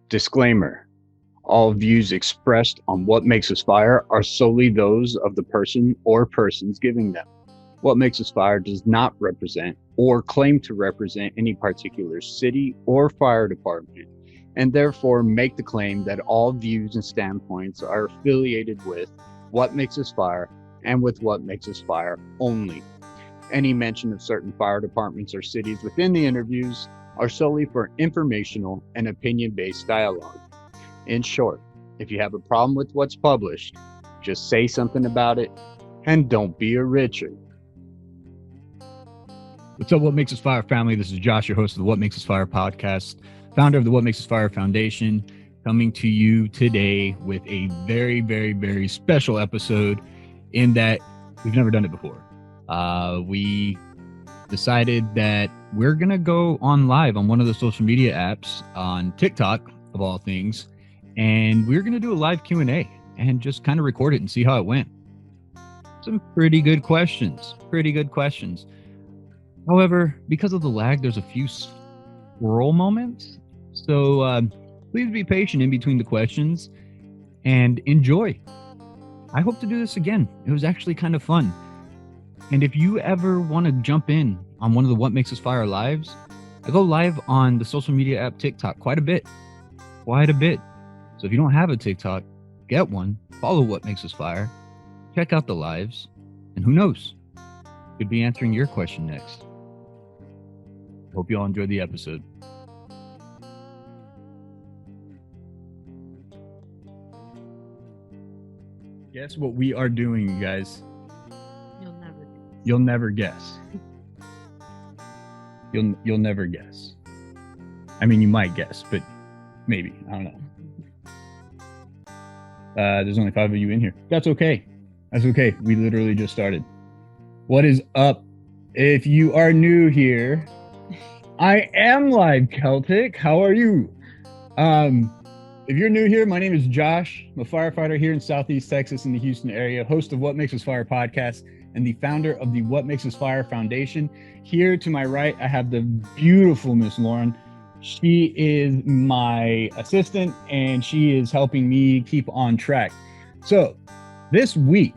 Disclaimer: all views expressed on What Makes Us Fire are solely those of the person or persons giving them. What Makes Us Fire does not represent or claim to represent any particular city or fire department, and therefore make the claim that all views and standpoints are affiliated with What Makes Us Fire and with What Makes Us Fire only. Any mention of certain fire departments or cities within the interviews are solely for informational and opinion-based dialogue. In short, if you have a problem with what's published, just say something about it and don't be a Richard. What's up, What Makes Us Fire family? This is Josh, your host of the What Makes Us Fire podcast, founder of the What Makes Us Fire Foundation, coming to you today with a very, very, very special episode in that we've never done it before. We decided that we're going to go on live on one of the social media apps on TikTok, of all things, and we're going to do a live Q&A and just kind of record it and see how it went. Some pretty good questions. However, because of the lag, there's a few squirrel moments. So please be patient in between the questions and enjoy. I hope to do this again. It was actually kind of fun. And if you ever want to jump in on one of the What Makes Us Fire lives, I go live on the social media app TikTok quite a bit. So if you don't have a TikTok, get one, follow What Makes Us Fire, check out the lives, and who knows, could be answering your question next. Hope you all enjoyed the episode. Guess what we are doing, you guys? You'll never guess. You'll never guess. I mean, you might guess, but maybe. I don't know. There's only 5 of you in here. That's okay. We literally just started. What is up? If you are new here, I am Live Celtic. How are you? If you're new here, my name is Josh. I'm a firefighter here in Southeast Texas in the Houston area, host of What Makes Us Fire podcast, and the founder of the What Makes Us Fire Foundation. Here to my right, I have the beautiful Miss Lauren. She is my assistant, and she is helping me keep on track. So this week,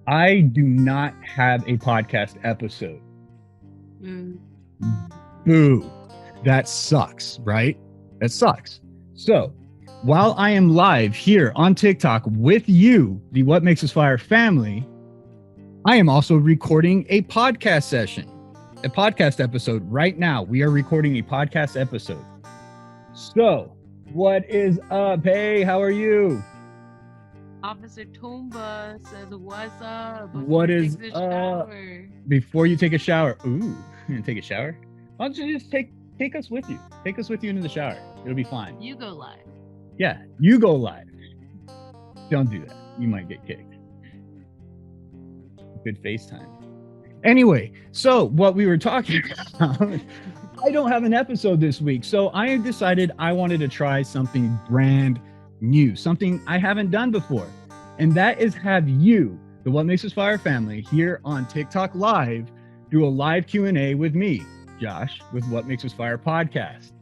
I do not have a podcast episode. Boo. That sucks, right? That sucks. So while I am live here on TikTok with you, the What Makes Us Fire family, I am also recording a podcast session, a podcast episode right now. We are recording a podcast episode. So what is up? Hey, how are you? Officer Toomba says, what's up? What is up? Before you take a shower. Ooh, you're gonna take a shower? Why don't you just take us with you? Take us with you into the shower. It'll be fine. You go live. Yeah, you go live. Don't do that. You might get kicked. Good FaceTime. Anyway, so what we were talking about, I don't have an episode this week. So I decided I wanted to try something brand new, something I haven't done before. And that is have you, the What Makes Us Fire family, here on TikTok Live, do a live Q&A with me, Josh, with What Makes Us Fire podcast.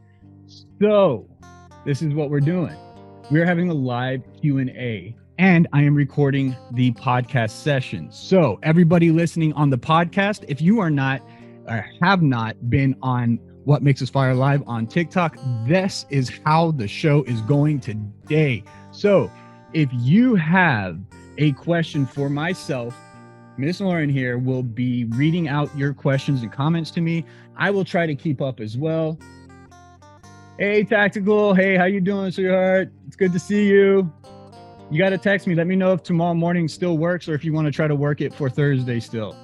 So this is what we're doing. We're having a live Q&A, and I am recording the podcast session. So everybody listening on the podcast, if you are not or have not been on What Makes Us Fire Live on TikTok, this is how the show is going today. So if you have a question for myself, Miss Lauren here will be reading out your questions and comments to me. I will try to keep up as well. Hey, Tactical. Hey, how you doing, sweetheart? It's good to see you. You got to text me. Let me know if tomorrow morning still works or if you want to try to work it for Thursday still.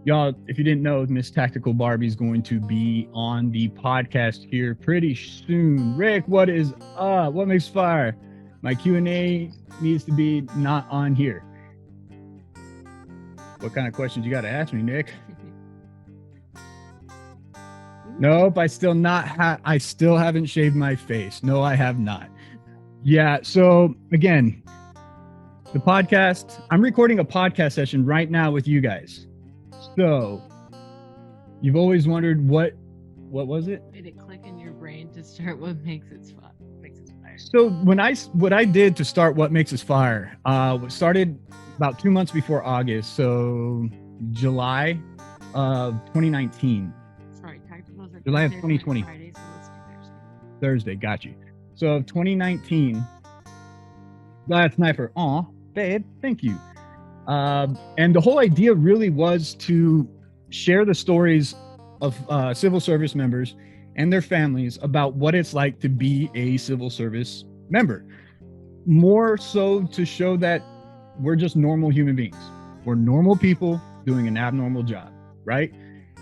Y'all, if you didn't know, Miss Tactical Barbie is going to be on the podcast here pretty soon. Rick, what is up? What makes fire? My Q&A needs to be not on here. What kind of questions you got to ask me, Nick? Nope, I still haven't shaved my face. No, I have not. Yeah, so again, the podcast, I'm recording a podcast session right now with you guys. So you've always wondered what What was it? Did it click in your brain to start what makes it fire? So what I did to start What Makes Us Fire, started about 2 months before August, so July of 2019. Sorry, tacticals are July of Thursdays, 2020. Fridays, so let's do Thursday. Thursday, got you. So 2019. That's Sniper. Aw, babe, thank you. And the whole idea really was to share the stories of civil service members and their families about what it's like to be a civil service member. More so to show that we're just normal human beings. We're normal people doing an abnormal job, right?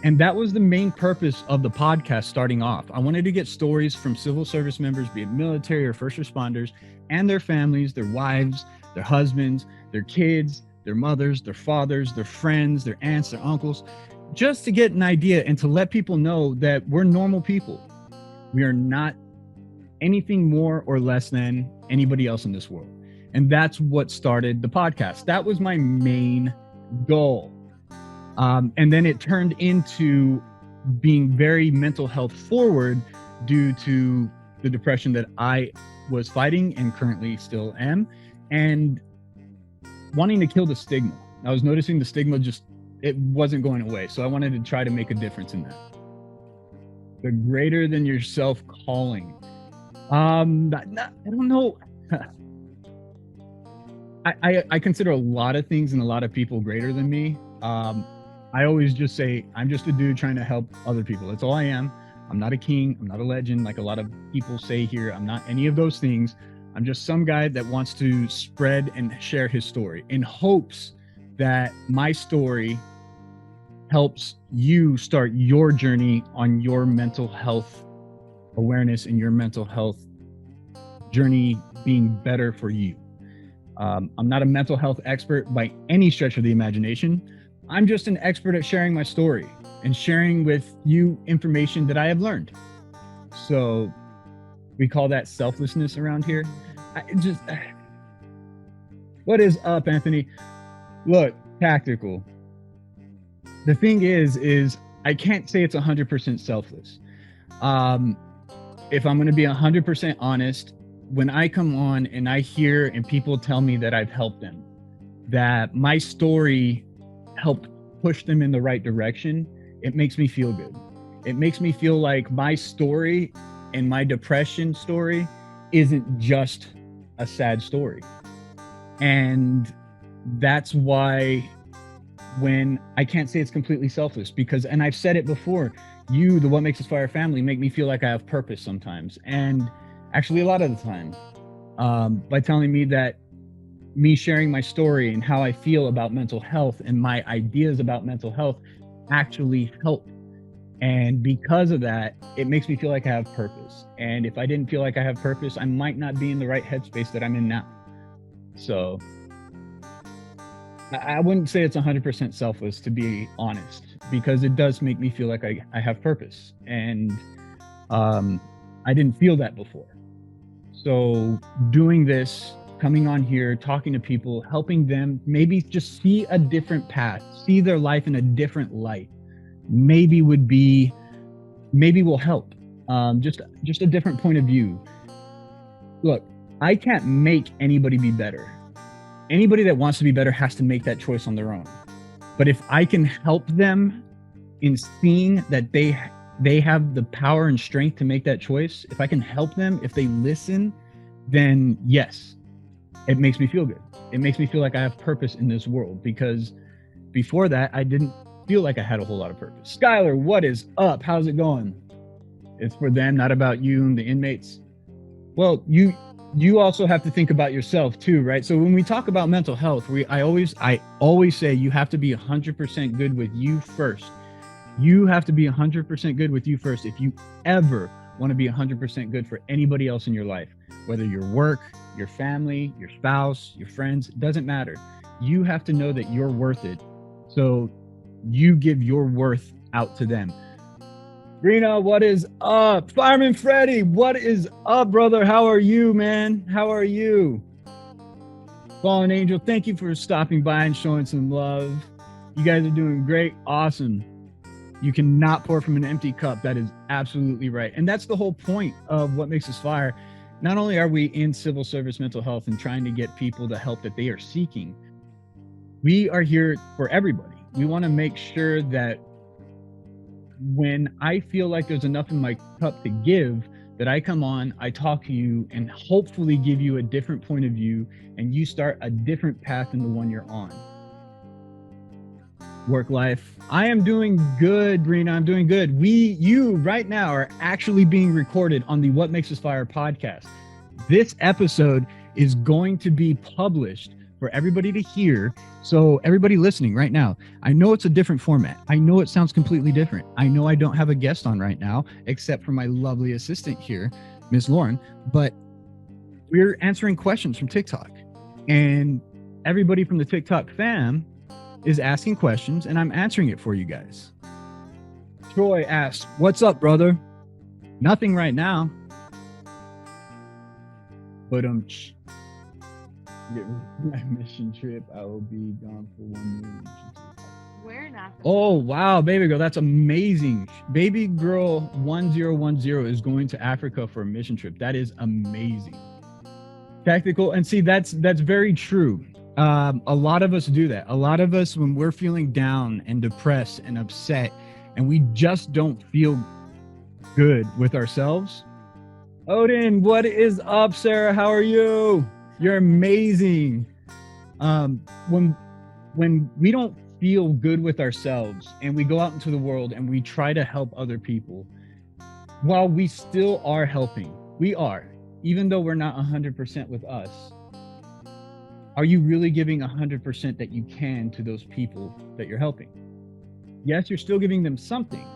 And that was the main purpose of the podcast starting off. I wanted to get stories from civil service members, be it military or first responders, and their families, their wives, their husbands, their kids, their mothers, their fathers, their friends, their aunts, their uncles, just to get an idea and to let people know that we're normal people. We are not anything more or less than anybody else in this world. And that's what started the podcast. That was my main goal. And then it turned into being very mental health forward due to the depression that I was fighting and currently still am, and wanting to kill the stigma. I was noticing the stigma it wasn't going away. So I wanted to try to make a difference in that. The greater than yourself calling. I don't know. I consider a lot of things and a lot of people greater than me. I always just say, I'm just a dude trying to help other people. That's all I am. I'm not a king. I'm not a legend like a lot of people say here. I'm not any of those things. I'm just some guy that wants to spread and share his story in hopes that my story helps you start your journey on your mental health awareness and your mental health journey being better for you. I'm not a mental health expert by any stretch of the imagination. I'm just an expert at sharing my story and sharing with you information that I have learned. So we call that selflessness around here. What is up, Anthony? Look, tactical. The thing is I can't say it's 100% selfless. If I'm going to be 100% honest, when I come on and I hear and people tell me that I've helped them, that my story helped push them in the right direction, it makes me feel good. It makes me feel like my story and my depression story isn't just a sad story. And that's why when I can't say it's completely selfless, because, and I've said it before, you, the What Makes Us Fire family, make me feel like I have purpose sometimes. And actually a lot of the time, by telling me that me sharing my story and how I feel about mental health and my ideas about mental health actually help. And because of that, it makes me feel like I have purpose. And if I didn't feel like I have purpose, I might not be in the right headspace that I'm in now. So I wouldn't say it's 100% selfless, to be honest, because it does make me feel like I have purpose. And I didn't feel that before. So doing this, coming on here, talking to people, helping them maybe just see a different path, see their life in a different light, maybe will help. Just a different point of view. Look, I can't make anybody be better. Anybody that wants to be better has to make that choice on their own. But if I can help them in seeing that they have the power and strength to make that choice, if I can help them, if they listen, then yes, it makes me feel good. It makes me feel like I have purpose in this world, because before that, I didn't feel like I had a whole lot of purpose. Skylar, what is up? How's it going? It's for them, not about you and the inmates. Well, you also have to think about yourself too, right? So when we talk about mental health, I always say you have to be 100% good with you first. You have to be 100% good with you first if you ever want to be 100% good for anybody else in your life, whether your work, your family, your spouse, your friends, it doesn't matter. You have to know that you're worth it. So you give your worth out to them. Rena, what is up? Fireman Freddy, what is up, brother? How are you, man? How are you? Fallen Angel, thank you for stopping by and showing some love. You guys are doing great. Awesome. You cannot pour from an empty cup. That is absolutely right. And that's the whole point of What Makes Us Fire. Not only are we in civil service mental health and trying to get people the help that they are seeking, we are here for everybody. We want to make sure that when I feel like there's enough in my cup to give, that I come on, I talk to you, and hopefully give you a different point of view, and you start a different path than the one you're on. Work life. I am doing good, Brina. I'm doing good. You right now are actually being recorded on the What Makes Us Fire podcast. This episode is going to be published for everybody to hear. So everybody listening right now, I know it's a different format. I know it sounds completely different. I know I don't have a guest on right now, except for my lovely assistant here, Miss Lauren, but we're answering questions from TikTok, and everybody from the TikTok fam is asking questions, and I'm answering it for you guys. Troy asks, "What's up, brother?" Nothing right now. But my mission trip, I will be gone for 1 year. Where in Africa? Oh wow, baby girl, that's amazing. Baby girl 1010 is going to Africa for a mission trip. That is amazing. Tactical, and see, that's very true. A lot of us do that. A lot of us, when we're feeling down and depressed and upset, and we just don't feel good with ourselves. Odin, what is up, Sarah? How are you? You're amazing. When we don't feel good with ourselves and we go out into the world and we try to help other people, while we still are helping, we are, even though we're not 100% with us, are you really giving 100% that you can to those people that you're helping? Yes, you're still giving them something,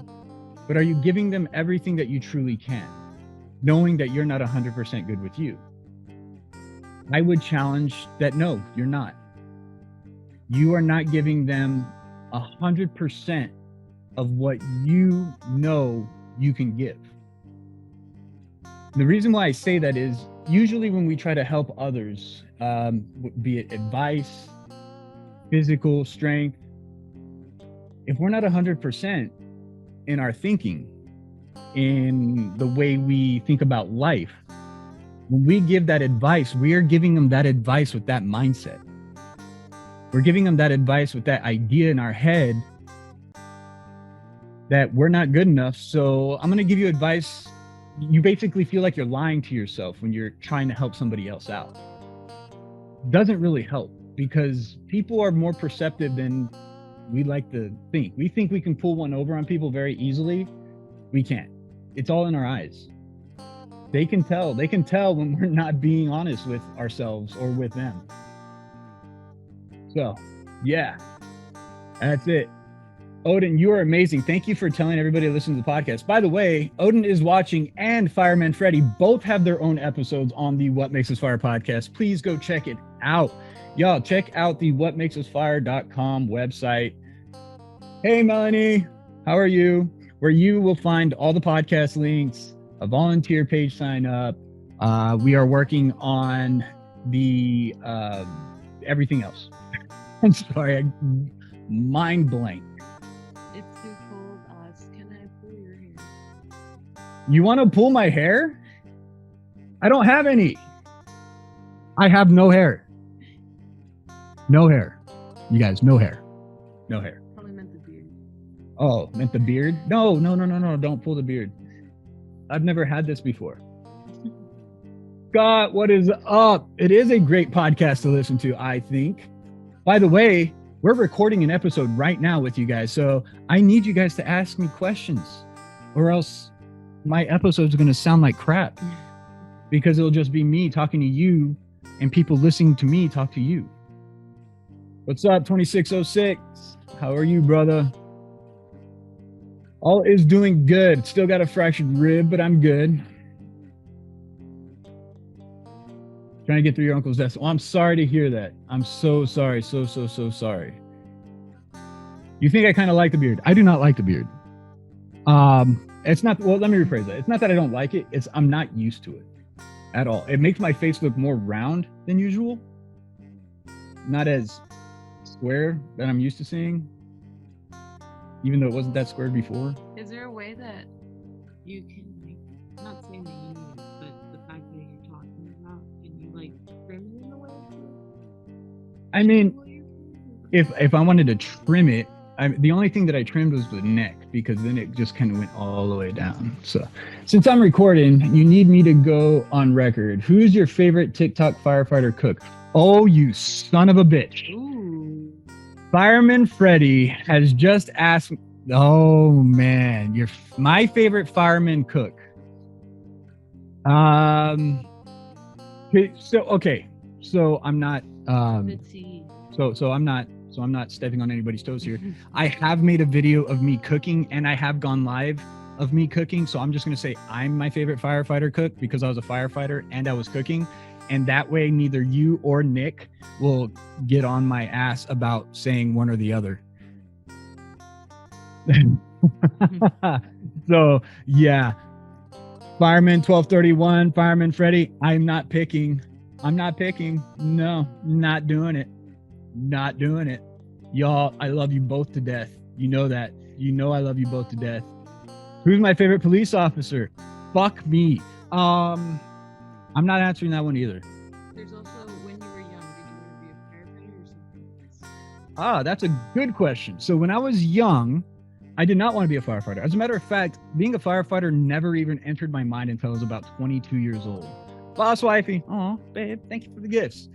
but are you giving them everything that you truly can, knowing that you're not 100% good with you? I would challenge that no, you're not. You are not giving them 100% of what you know you can give. The reason why I say that is usually when we try to help others, be it advice, physical strength, if we're not 100% in our thinking, in the way we think about life, when we give that advice, we are giving them that advice with that mindset. We're giving them that advice with that idea in our head that we're not good enough. So I'm going to give you advice. You basically feel like you're lying to yourself when you're trying to help somebody else out. Doesn't really help, because people are more perceptive than we like to think. We think we can pull one over on people very easily. We can't. It's all in our eyes. They can tell when we're not being honest with ourselves or with them. So, yeah, that's it. Odin, you are amazing. Thank you for telling everybody to listen to the podcast. By the way, Odin is watching, and Fireman Freddy both have their own episodes on the What Makes Us Fire podcast. Please go check it out. Y'all, check out the WhatMakesUsFire.com website. Hey, Melanie, how are you? Where you will find all the podcast links, a volunteer page sign up. We are working on the everything else. I'm sorry, I mind blank. It's too cold. Can I pull your hair? You want to pull my hair? I don't have any. I have no hair. No hair. You guys, no hair. No hair. Probably meant the beard. Oh, meant the beard? No. Don't pull the beard. I've never had this before. God, what is up? It is a great podcast to listen to, I think. By the way, we're recording an episode right now with you guys, so I need you guys to ask me questions, or else my episode's going to sound like crap, because it'll just be me talking to you and people listening to me talk to you. What's up, 2606? How are you, brother? All is doing good. Still got a fractured rib, but I'm good. Trying to get through your uncle's death. Oh, I'm sorry to hear that. I'm so sorry. So sorry. You think I kind of like the beard? I do not like the beard. It's not, well, let me rephrase that. It's not that I don't like it. It's I'm not used to it at all. It makes my face look more round than usual. Not as square that I'm used to seeing. even though it wasn't that squared before. Is there a way that you can, like, not saying that you need it, but the fact that you're talking about, can you, like, trim it in a way? I mean, if I wanted to trim it, the only thing that I trimmed was the neck, because then it just kind of went all the way down. So since I'm recording, you need me to go on record. Who's your favorite TikTok firefighter cook? Oh, you son of a bitch. Ooh. Fireman Freddy has just asked. Oh man, my favorite fireman cook. So I'm not. Let's see. So I'm not stepping on anybody's toes here. I have made a video of me cooking, and I have gone live of me cooking. So I'm just gonna say I'm my favorite firefighter cook because I was a firefighter and I was cooking. And that way, neither you or Nick will get on my ass about saying one or the other. So, yeah. Fireman 1231, Fireman Freddy, I'm not picking. No, not doing it. Not doing it. Y'all, I love you both to death. You know that. You know I love you both to death. Who's my favorite police officer? Fuck me. I'm not answering that one either. There's also, when you were young, did you want to be a firefighter or something else? Ah, that's a good question. So when I was young, I did not want to be a firefighter. As a matter of fact, being a firefighter never even entered my mind until I was about 22 years old. Boss wifey, oh babe, thank you for the gifts.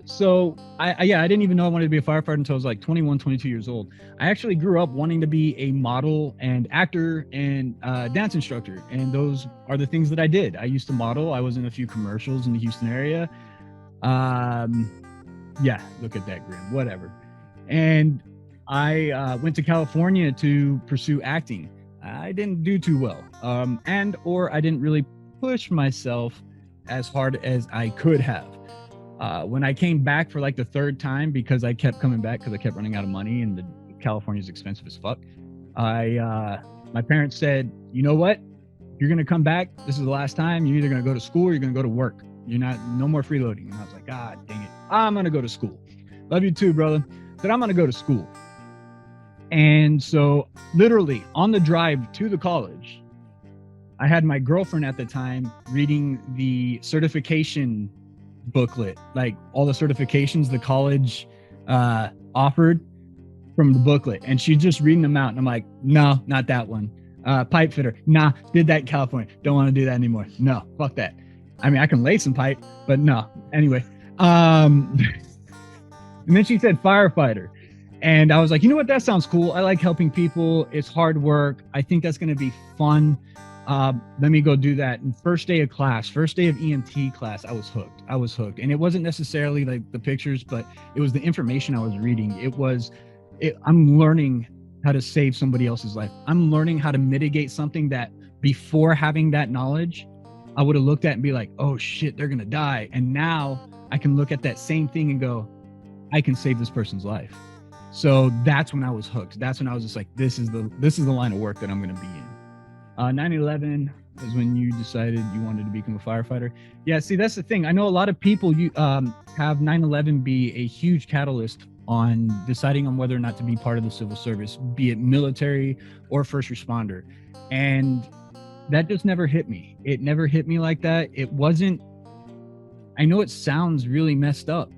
So I didn't even know I wanted to be a firefighter until I was like 21, 22 years old. I actually grew up wanting to be a model and actor and dance instructor. And those are the things that I did. I used to model. I was in a few commercials in the Houston area. Yeah, look at that grin, whatever. And I went to California to pursue acting. I didn't do too well. Or I didn't really push myself as hard as I could have. When I came back for like the third time, because I kept coming back because I kept running out of money and California's expensive as fuck. My parents said, you know what? You're going to come back. This is the last time. You're either going to go to school or you're going to go to work. No more freeloading. And I was like, God dang it. I'm going to go to school. Love you too, brother. But I'm going to go to school. And so literally on the drive to the college, I had my girlfriend at the time reading the certification booklet, like all the certifications the college offered from the booklet. And she's just reading them out. And I'm like, no, not that one. Pipe fitter. Nah, did that in California. Don't want to do that anymore. No, fuck that. I mean, I can lay some pipe, but no. Anyway. And then she said firefighter. And I was like, you know what? That sounds cool. I like helping people. It's hard work. I think that's going to be fun. Let me go do that. And first day of EMT class, I was hooked. And it wasn't necessarily like the pictures, but it was the information I was reading. I'm learning how to save somebody else's life. I'm learning how to mitigate something that before having that knowledge, I would have looked at and be like, oh shit, they're going to die. And now I can look at that same thing and go, I can save this person's life. So that's when I was hooked. That's when I was just like, this is the line of work that I'm going to be in. 9/11 is when you decided you wanted to become a firefighter. Yeah, see, that's the thing. I know a lot of people have 9/11 be a huge catalyst on deciding on whether or not to be part of the civil service, be it military or first responder. And that just never hit me. It never hit me like that. It wasn't, I know it sounds really messed up,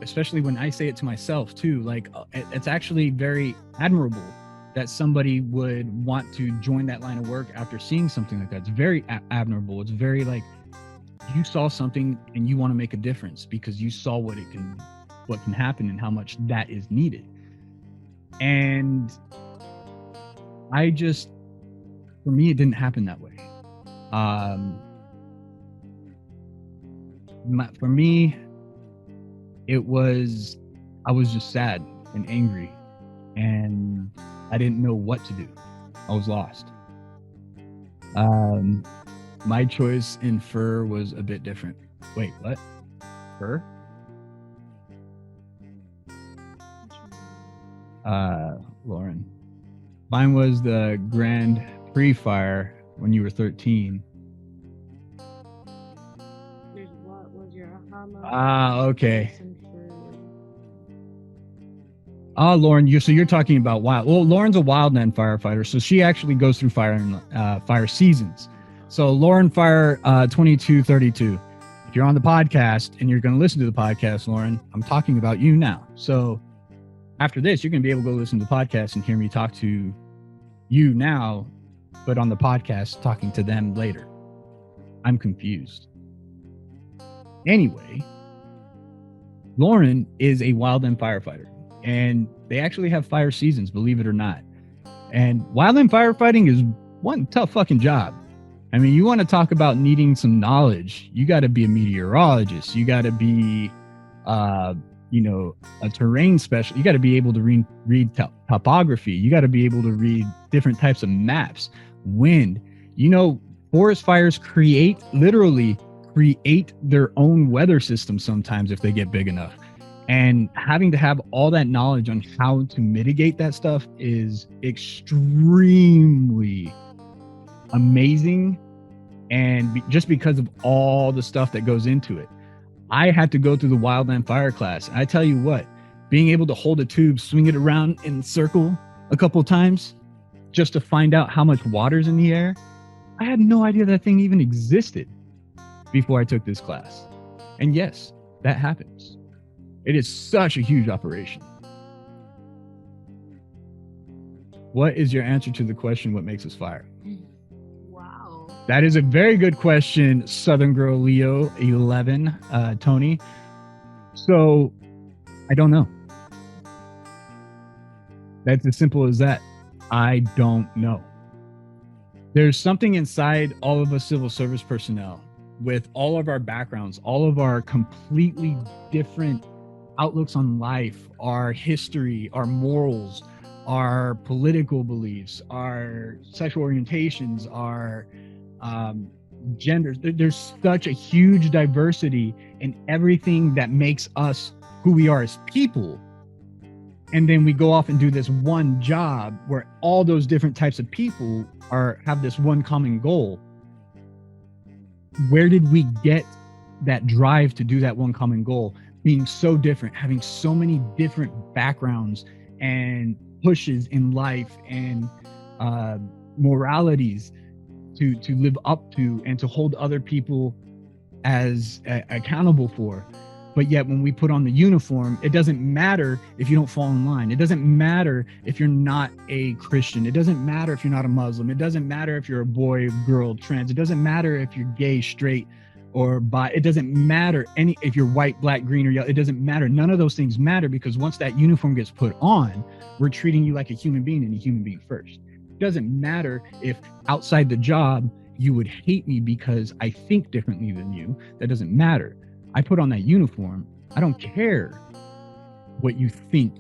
especially when I say it to myself too. Like, it's actually very admirable that somebody would want to join that line of work after seeing something like that. It's very admirable. It's very like, you saw something and you want to make a difference because you saw what can happen and how much that is needed. And for me, it didn't happen that way. For me, I was just sad and angry, and I didn't know what to do. I was lost. My choice in fur was a bit different. Wait, what? Fur? Lauren. Mine was the Grand Prix fire when you were 13. What was your okay. Lauren, you're talking about wild. Well, Lauren's a wildland firefighter, so she actually goes through fire seasons. So Lauren Fire 2232. If you're on the podcast and you're going to listen to the podcast, Lauren, I'm talking about you now. So after this, you're going to be able to go listen to the podcast and hear me talk to you now, but on the podcast, talking to them later. I'm confused. Anyway, Lauren is a wildland firefighter, and they actually have fire seasons, believe it or not. And wildland firefighting is one tough fucking job. I mean, you want to talk about needing some knowledge. You got to be a meteorologist. You got to be, a terrain specialist. You got to be able to read topography. You got to be able to read different types of maps, wind. Forest fires literally create their own weather system sometimes if they get big enough. And having to have all that knowledge on how to mitigate that stuff is extremely amazing, and just because of all the stuff that goes into it. I had to go through the wildland fire class. I tell you what, being able to hold a tube, swing it around in a circle a couple of times just to find out how much water's in the air, I had no idea that thing even existed before I took this class. And yes, that happens. It is such a huge operation. What is your answer to the question, what makes us fire? Wow. That is a very good question, Southern Girl Leo 11, Tony. So, I don't know. That's as simple as that. I don't know. There's something inside all of us civil service personnel with all of our backgrounds, all of our completely different outlooks on life, our history, our morals, our political beliefs, our sexual orientations, our genders. There's such a huge diversity in everything that makes us who we are as people. And then we go off and do this one job where all those different types of people have this one common goal. Where did we get that drive to do that one common goal? Being so different, having so many different backgrounds and pushes in life and moralities to live up to and to hold other people as accountable for. But yet when we put on the uniform, it doesn't matter if you don't fall in line. It doesn't matter if you're not a Christian. It doesn't matter if you're not a Muslim. It doesn't matter if you're a boy, girl, trans. It doesn't matter if you're gay, straight, or bi. It doesn't matter if you're white, black, green, or yellow. It doesn't matter. None of those things matter, because once that uniform gets put on, we're treating you like a human being and a human being first. It doesn't matter if outside the job you would hate me because I think differently than you. That doesn't matter. I put on that uniform. I don't care what you think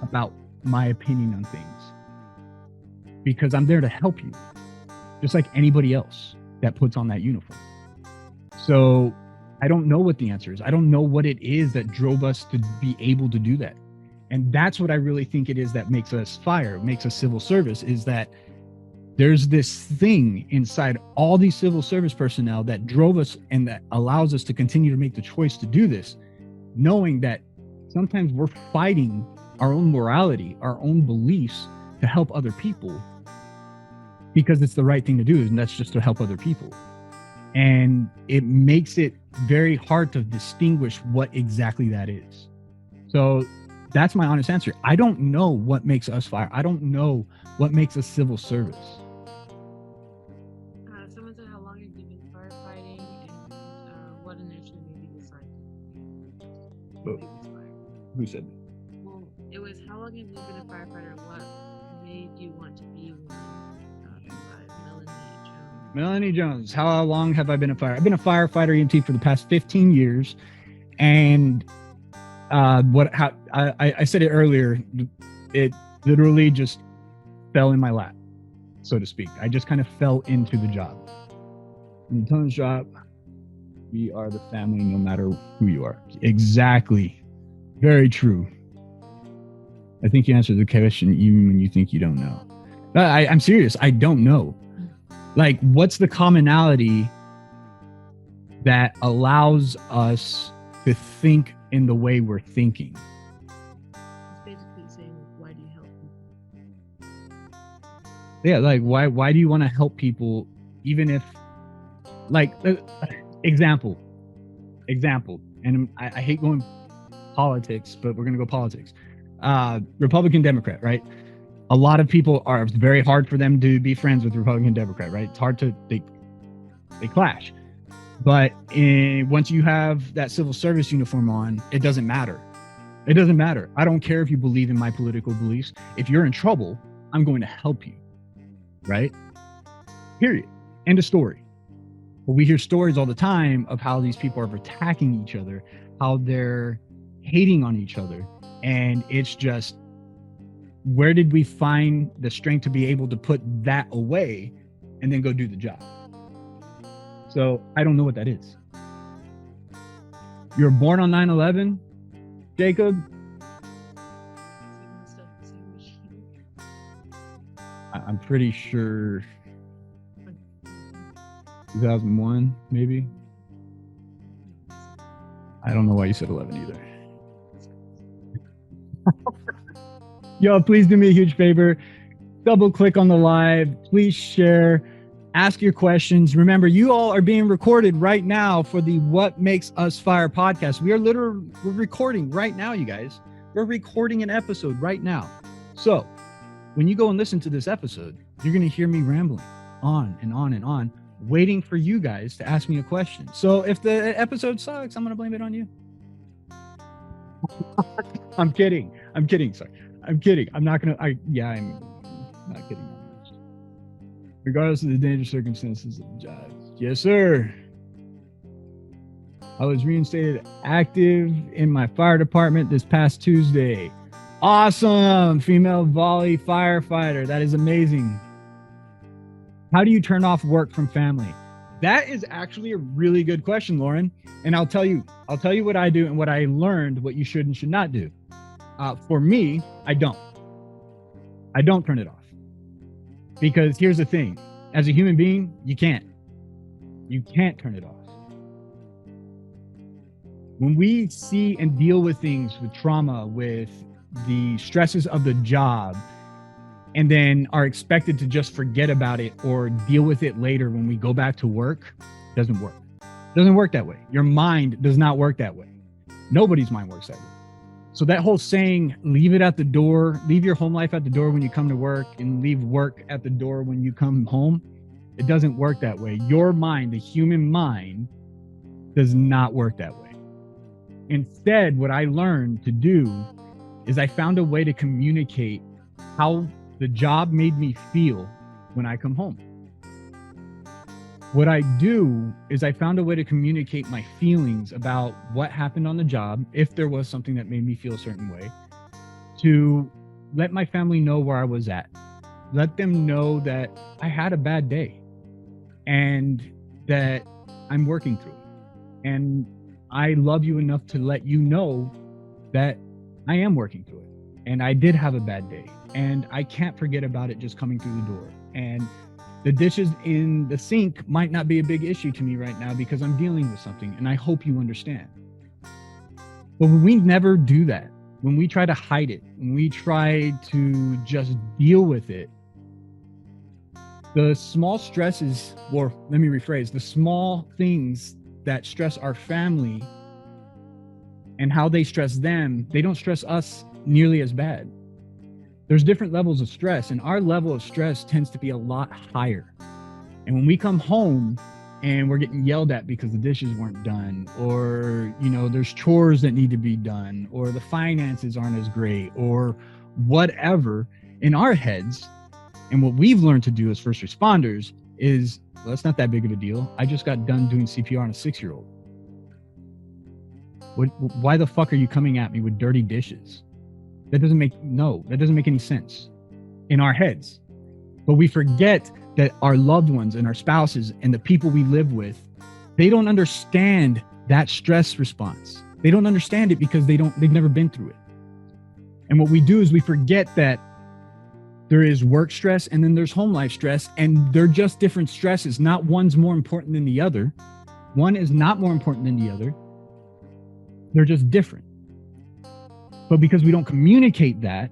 about my opinion on things, because I'm there to help you, just like anybody else that puts on that uniform. So I don't know what the answer is. I don't know what it is that drove us to be able to do that. And that's what I really think it is that makes us fire, makes us civil service, is that there's this thing inside all these civil service personnel that drove us and that allows us to continue to make the choice to do this, knowing that sometimes we're fighting our own morality, our own beliefs to help other people, because it's the right thing to do, and that's just to help other people. And it makes it very hard to distinguish what exactly that is. So that's my honest answer. I don't know what makes us fire. I don't know what makes us civil service. Someone said, how long have you been firefighting, and what initially made you decide to make this fire? Who said that? Well, it was, how long have you been a firefighter, and what made you want to be one? Melanie Jones, how long have I been a firefighter? I've been a firefighter EMT for the past 15 years. And I said it earlier, it literally just fell in my lap, so to speak. I just kind of fell into the job. In the Tone's job, we are the family no matter who you are. Exactly. Very true. I think you answered the question even when you think you don't know. I'm serious. I don't know. Like, what's the commonality that allows us to think in the way we're thinking? It's basically saying Yeah, like why do you want to help people, even if, like, example, and I hate going politics, but we're gonna go politics. Republican, Democrat, right? A lot of people are, it's very hard for them to be friends with Republican, Democrat, right? It's hard to, they clash. But once you have that civil service uniform on, it doesn't matter. It doesn't matter. I don't care if you believe in my political beliefs. If you're in trouble, I'm going to help you, right? Period. End of story. But we hear stories all the time of how these people are attacking each other, how they're hating on each other. And it's just, where did we find the strength to be able to put that away and then go do the job? So I don't know what that is. You were born on 9/11, Jacob? I'm pretty sure 2001, maybe. I don't know why you said 11 either. Yo, please do me a huge favor. Double click on the live. Please share. Ask your questions. Remember, you all are being recorded right now for the What Makes Us Fire podcast. We're recording right now, you guys. We're recording an episode right now. So when you go and listen to this episode, you're going to hear me rambling on and on and on, waiting for you guys to ask me a question. So if the episode sucks, I'm going to blame it on you. I'm kidding. Sorry. I'm kidding. I'm not going to, I'm not kidding. Regardless of the dangerous circumstances of the job. Yes, sir. I was reinstated active in my fire department this past Tuesday. Awesome. Female volley firefighter. That is amazing. How do you turn off work from family? That is actually a really good question, Lauren. And I'll tell you what I do and what I learned, what you should and should not do. For me, I don't turn it off. Because here's the thing, as a human being, you can't turn it off. When we see and deal with things, with trauma, with the stresses of the job, and then are expected to just forget about it or deal with it later when we go back to work, it doesn't work. It doesn't work that way. Your mind does not work that way. Nobody's mind works that way. So that whole saying, leave it at the door, leave your home life at the door when you come to work and leave work at the door when you come home, it doesn't work that way. Your mind, the human mind, does not work that way. Instead, what I learned to do is I found a way to communicate how the job made me feel when I come home. What I do is I found a way to communicate my feelings about what happened on the job, if there was something that made me feel a certain way, to let my family know where I was at. Let them know that I had a bad day and that I'm working through it. And I love you enough to let you know that I am working through it. And I did have a bad day. And I can't forget about it just coming through the door. And the dishes in the sink might not be a big issue to me right now because I'm dealing with something, and I hope you understand. But when we never do that, when we try to hide it, when we try to just deal with it, the small stresses, or let me rephrase, the small things that stress our family and how they stress them, they don't stress us nearly as bad. There's different levels of stress, and our level of stress tends to be a lot higher. And when we come home and we're getting yelled at because the dishes weren't done, or, there's chores that need to be done, or the finances aren't as great, or whatever, in our heads, and what we've learned to do as first responders is, well, that's not that big of a deal. I just got done doing CPR on a 6-year-old. Why the fuck are you coming at me with dirty dishes? That doesn't make any sense in our heads. But we forget that our loved ones and our spouses and the people we live with, they don't understand that stress response. They don't understand it because they've never been through it. And what we do is we forget that there is work stress and then there's home life stress, and they're just different stresses. Not one's more important than the other. One is not more important than the other. They're just different. But because we don't communicate that,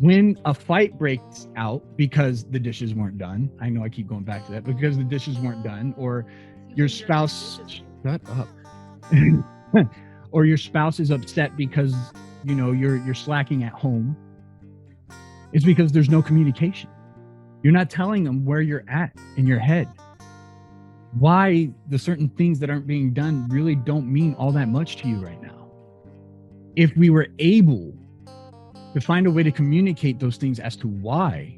when a fight breaks out because the dishes weren't done, I know I keep going back to that, because the dishes weren't done, or your spouse, shut up, or your spouse is upset because you're slacking at home, it's because there's no communication. You're not telling them where you're at in your head, why the certain things that aren't being done really don't mean all that much to you right now. If we were able to find a way to communicate those things as to why,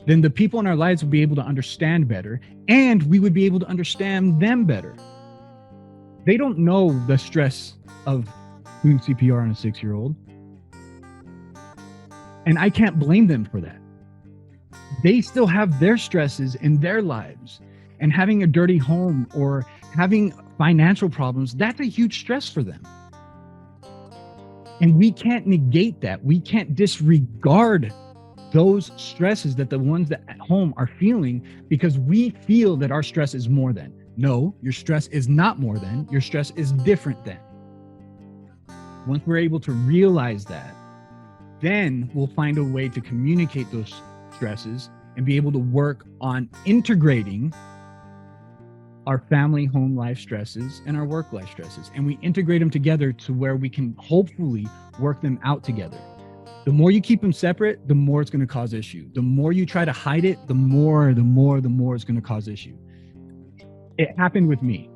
then the people in our lives would be able to understand better, and we would be able to understand them better. They don't know the stress of doing CPR on a 6-year-old. And I can't blame them for that. They still have their stresses in their lives. And having a dirty home or having financial problems, that's a huge stress for them. And we can't negate that. We can't disregard those stresses that the ones that at home are feeling, because we feel that our stress is more than. No, your stress is not more than. Your stress is different than. Once we're able to realize that, then we'll find a way to communicate those stresses and be able to work on integrating our family home life stresses and our work life stresses. And we integrate them together to where we can hopefully work them out together. The more you keep them separate, the more it's going to cause issue. The more you try to hide it, the more it's going to cause issue. It happened with me.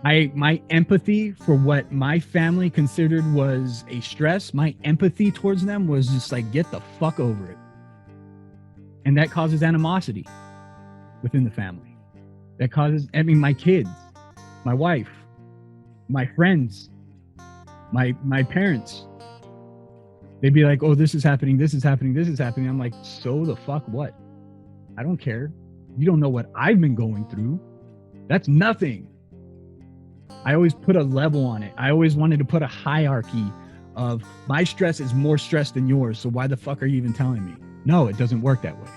My empathy for what my family considered was a stress, my empathy towards them was just like, get the fuck over it. And that causes animosity within the family. That causes, my kids, my wife, my friends, my parents, they'd be like, oh, this is happening. I'm like, so the fuck what? I don't care. You don't know what I've been going through. That's nothing. I always put a level on it. I always wanted to put a hierarchy of my stress is more stress than yours. So why the fuck are you even telling me? No, it doesn't work that way.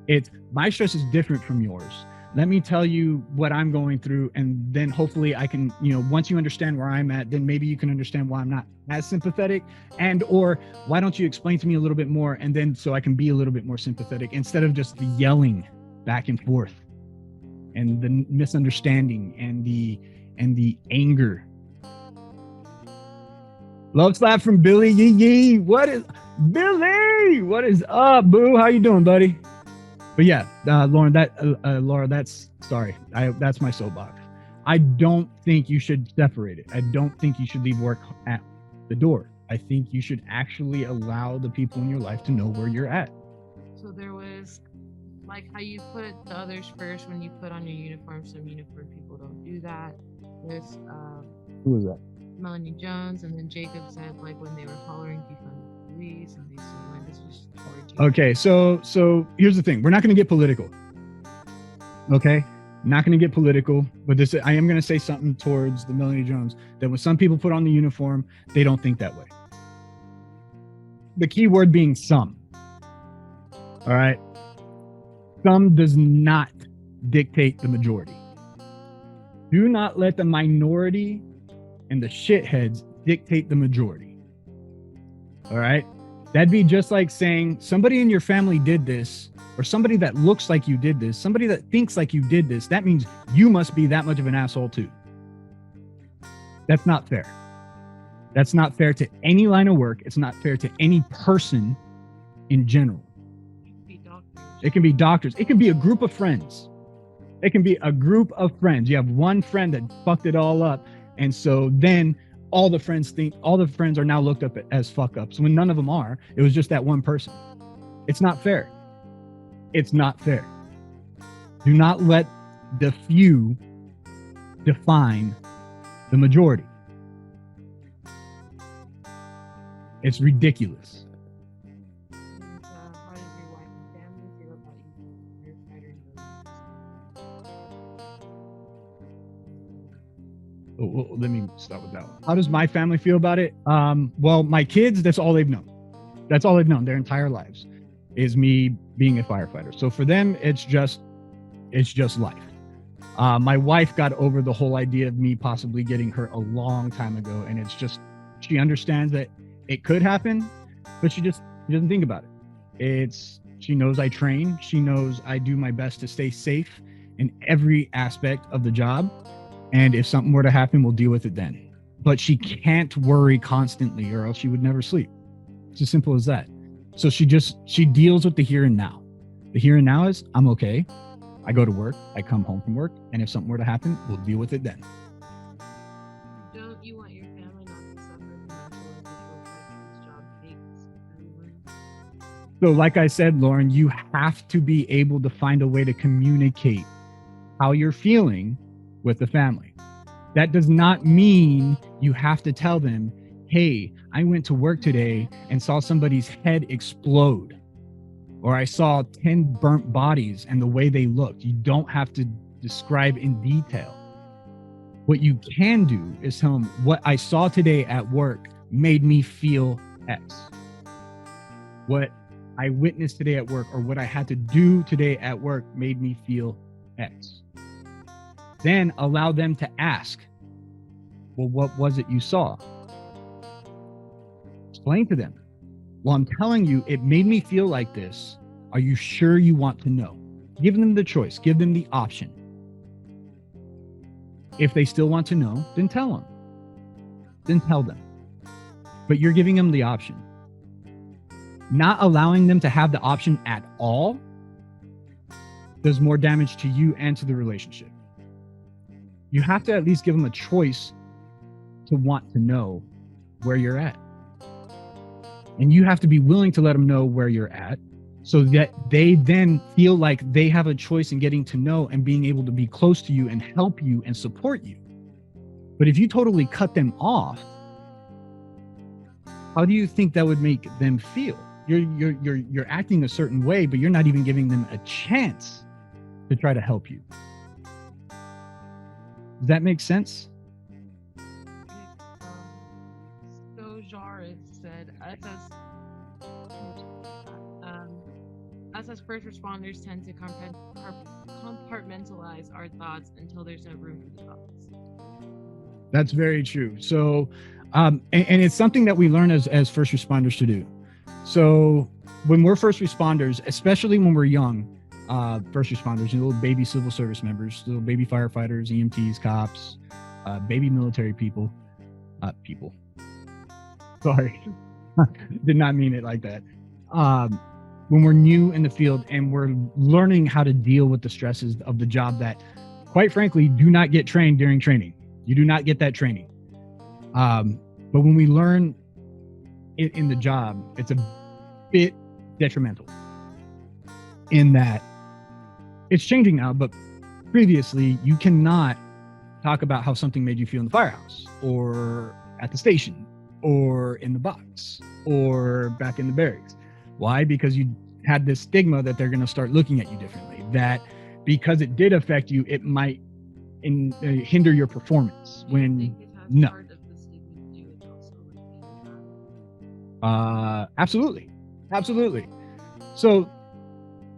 It's my stress is different from yours. Let me tell you what I'm going through. And then hopefully I can, once you understand where I'm at, then maybe you can understand why I'm not as sympathetic, and, or why don't you explain to me a little bit more? And then so I can be a little bit more sympathetic instead of just the yelling back and forth and the misunderstanding and the anger. Love slap from Billy Yee. What is Billy? What is up, boo? How you doing, buddy? But yeah, Lauren, Laura, that's my soapbox. I don't think you should separate it. I don't think you should leave work at the door. I think you should actually allow the people in your life to know where you're at. So there was, like how you put the others first when you put on your uniform. Some uniform people don't do that. There's Who was that? Melanie Jones, and then Jacob said like when they were hollering defund the police, and they said like this was towards you. Okay, so here's the thing. We're not going to get political. Okay, not going to get political, but I am going to say something towards the Melanie Jones, that when some people put on the uniform, they don't think that way. The key word being some. All right. Some does not dictate the majority. Do not let the minority and the shitheads dictate the majority. All right. That'd be just like saying somebody in your family did this, or somebody that looks like you did this, somebody that thinks like you did this. That means you must be that much of an asshole too. That's not fair. That's not fair to any line of work. It's not fair to any person in general. It can be doctors. It can be a group of friends. It can be a group of friends. You have one friend that fucked it all up. And so then all the friends are now looked up as fuck ups when none of them are. It was just that one person. It's not fair. It's not fair. Do not let the few define the majority. It's ridiculous. How does your wife and family feel about you? Oh, let me start with that one. How does my family feel about it? Well, my kids, that's all they've known. That's all they've known their entire lives, is me being a firefighter. So for them, it's just life. My wife got over the whole idea of me possibly getting hurt a long time ago, and it's just She understands that it could happen, but she doesn't think about it. She knows I train. She knows I do my best to stay safe in every aspect of the job. And if something were to happen, we'll deal with it then. But she can't worry constantly, or else she would never sleep. It's as simple as that. So she deals with the here and now. The here and now is, I'm okay. I go to work, I come home from work, and if something were to happen, we'll deal with it then. Don't you want your family not to suffer the mental and visual effects this job takes everyone? So like I said, Lauren, you have to be able to find a way to communicate how you're feeling with the family. That does not mean you have to tell them, hey, I went to work today and saw somebody's head explode, or I saw 10 burnt bodies and the way they looked. You don't have to describe in detail. What you can do is tell them, what I saw today at work made me feel X. What I witnessed today at work, or what I had to do today at work, made me feel X. Then allow them to ask, well, what was it you saw? Explain to them. Well, I'm telling you, it made me feel like this. Are you sure you want to know? Give them the choice. Give them the option. If they still want to know, then tell them. Then tell them. But you're giving them the option. Not allowing them to have the option at all does more damage to you and to the relationship. You have to at least give them a choice to want to know where you're at. And you have to be willing to let them know where you're at, so that they then feel like they have a choice in getting to know and being able to be close to you and help you and support you. But if you totally cut them off, how do you think that would make them feel? You're acting a certain way, but you're not even giving them a chance to try to help you. Does that make sense? So Jared said, us as first responders tend to compartmentalize our thoughts until there's no room for the thoughts. That's very true. So, and it's something that we learn as first responders to do. So when we're first responders, especially when we're young, first responders, little baby civil service members, little baby firefighters, EMTs, cops, baby military people. Sorry, did not mean it like that. When we're new in the field and we're learning how to deal with the stresses of the job that, quite frankly, do not get trained during training. You do not get that training. But when we learn it in the job, it's a bit detrimental in that it's changing now, but previously you cannot talk about how something made you feel in the firehouse or at the station or in the box or back in the barracks. Why? Because you had this stigma that they're going to start looking at you differently, that because it did affect you, it might hinder your performance. When no. Part of the stigma to do with also Absolutely. So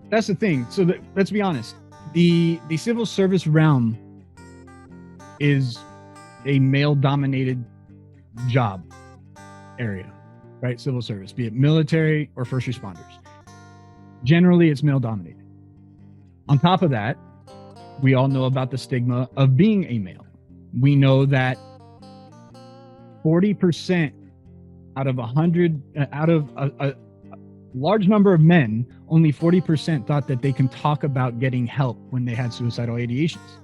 that's the thing. So let's be honest. The civil service realm is a male-dominated job area, right? Civil service, be it military or first responders. Generally, it's male-dominated. On top of that, we all know about the stigma of being a male. We know that 40% out of a large number of men, only 40% thought that they can talk about getting help when they had suicidal ideations.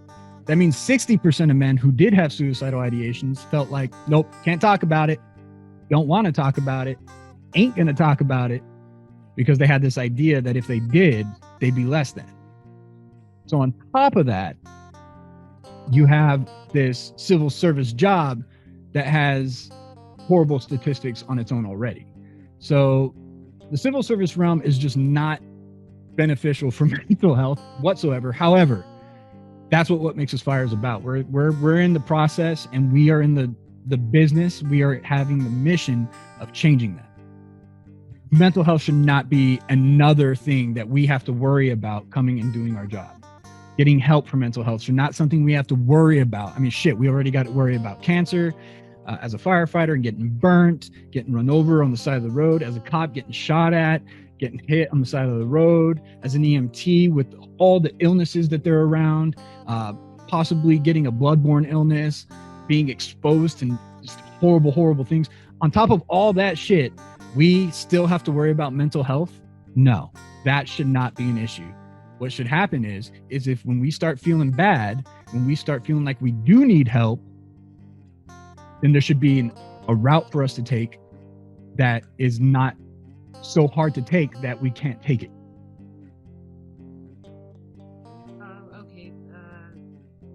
That means 60% of men who did have suicidal ideations felt like, nope, can't talk about it, don't want to talk about it, ain't going to talk about it, because they had this idea that if they did, they'd be less than. So on top of that, you have this civil service job that has horrible statistics on its own already. So the civil service realm is just not beneficial for mental health whatsoever. However, that's what Makes Us Fire is about. We're in the process, and we are in the business. We are having the mission of changing that. Mental health should not be another thing that we have to worry about coming and doing our job. Getting help for mental health should not something we have to worry about. I mean, shit, we already got to worry about cancer, as a firefighter and getting burnt, getting run over on the side of the road, as a cop getting shot at, getting hit on the side of the road, as an EMT with all the illnesses that they're around, possibly getting a bloodborne illness, being exposed to just horrible, horrible things. On top of all that shit, we still have to worry about mental health? No, that should not be an issue. What should happen is if when we start feeling bad, when we start feeling like we do need help, then there should be a route for us to take that is not so hard to take that we can't take it. Okay.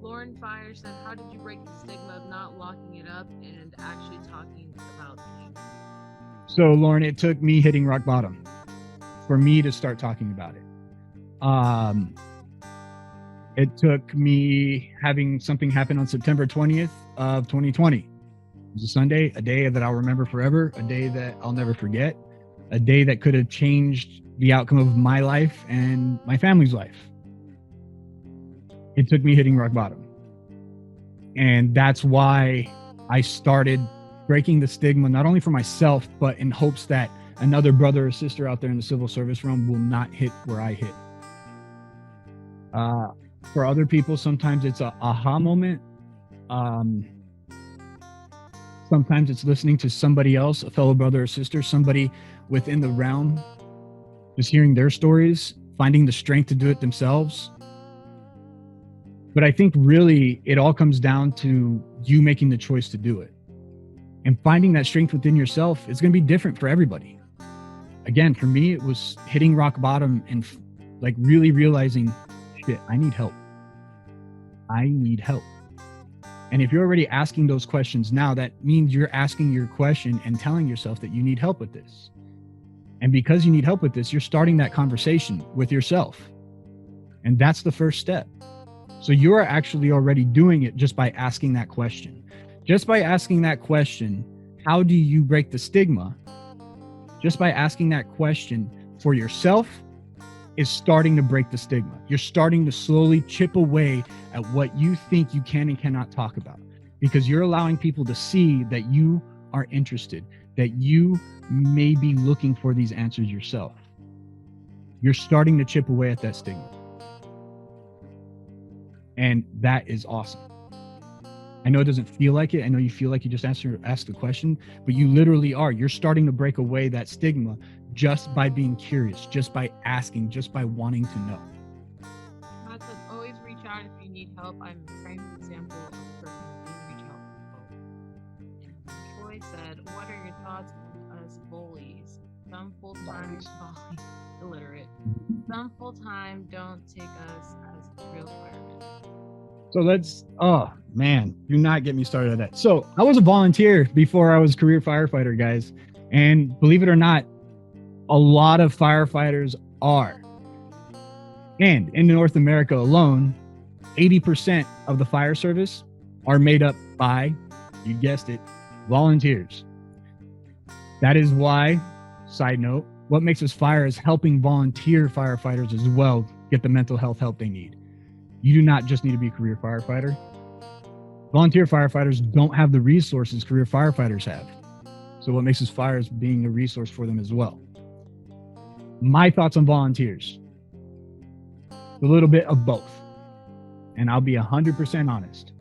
Lauren Fire said, how did you break the stigma of not locking it up and actually talking about things? So, Lauren, it took me hitting rock bottom for me to start talking about it. It took me having something happen on September 20th of 2020. It was a Sunday, a day that I'll remember forever, a day that I'll never forget, a day that could have changed the outcome of my life and my family's life. It took me hitting rock bottom. And that's why I started breaking the stigma, not only for myself, but in hopes that another brother or sister out there in the civil service realm will not hit where I hit. For other people, sometimes it's a aha moment. Sometimes it's listening to somebody else, a fellow brother or sister, somebody within the realm, just hearing their stories, finding the strength to do it themselves. But I think really it all comes down to you making the choice to do it. And finding that strength within yourself is going to be different for everybody. Again, for me, it was hitting rock bottom and like really realizing, shit, I need help. I need help. And if you're already asking those questions now, that means you're asking your question and telling yourself that you need help with this. And because you need help with this, you're starting that conversation with yourself. And that's the first step. So you're actually already doing it just by asking that question. Just by asking that question, how do you break the stigma? Just by asking that question for yourself is starting to break the stigma. You're starting to slowly chip away at what you think you can and cannot talk about, because you're allowing people to see that you are interested, that you may be looking for these answers yourself. You're starting to chip away at that stigma. And that is awesome. I know it doesn't feel like it. I know you feel like you just asked the question, but you literally are. You're starting to break away that stigma just by being curious, just by asking, just by wanting to know. Matt says, always reach out if you need help. I'm a prime example of a person who did reach out. And Troy said, what are your thoughts on us bullies? Some full-time illiterate. Some full-time don't take us as real firemen. So oh man, do not get me started on that. So I was a volunteer before I was a career firefighter, guys. And believe it or not, a lot of firefighters are. And in North America alone, 80% of the fire service are made up by, you guessed it, volunteers. That is why, side note, What Makes Us Fire is helping volunteer firefighters as well get the mental health help they need. You do not just need to be a career firefighter. Volunteer firefighters don't have the resources career firefighters have. So What Makes Us Fire is being a resource for them as well. My thoughts on volunteers, a little bit of both. And I'll be 100% honest.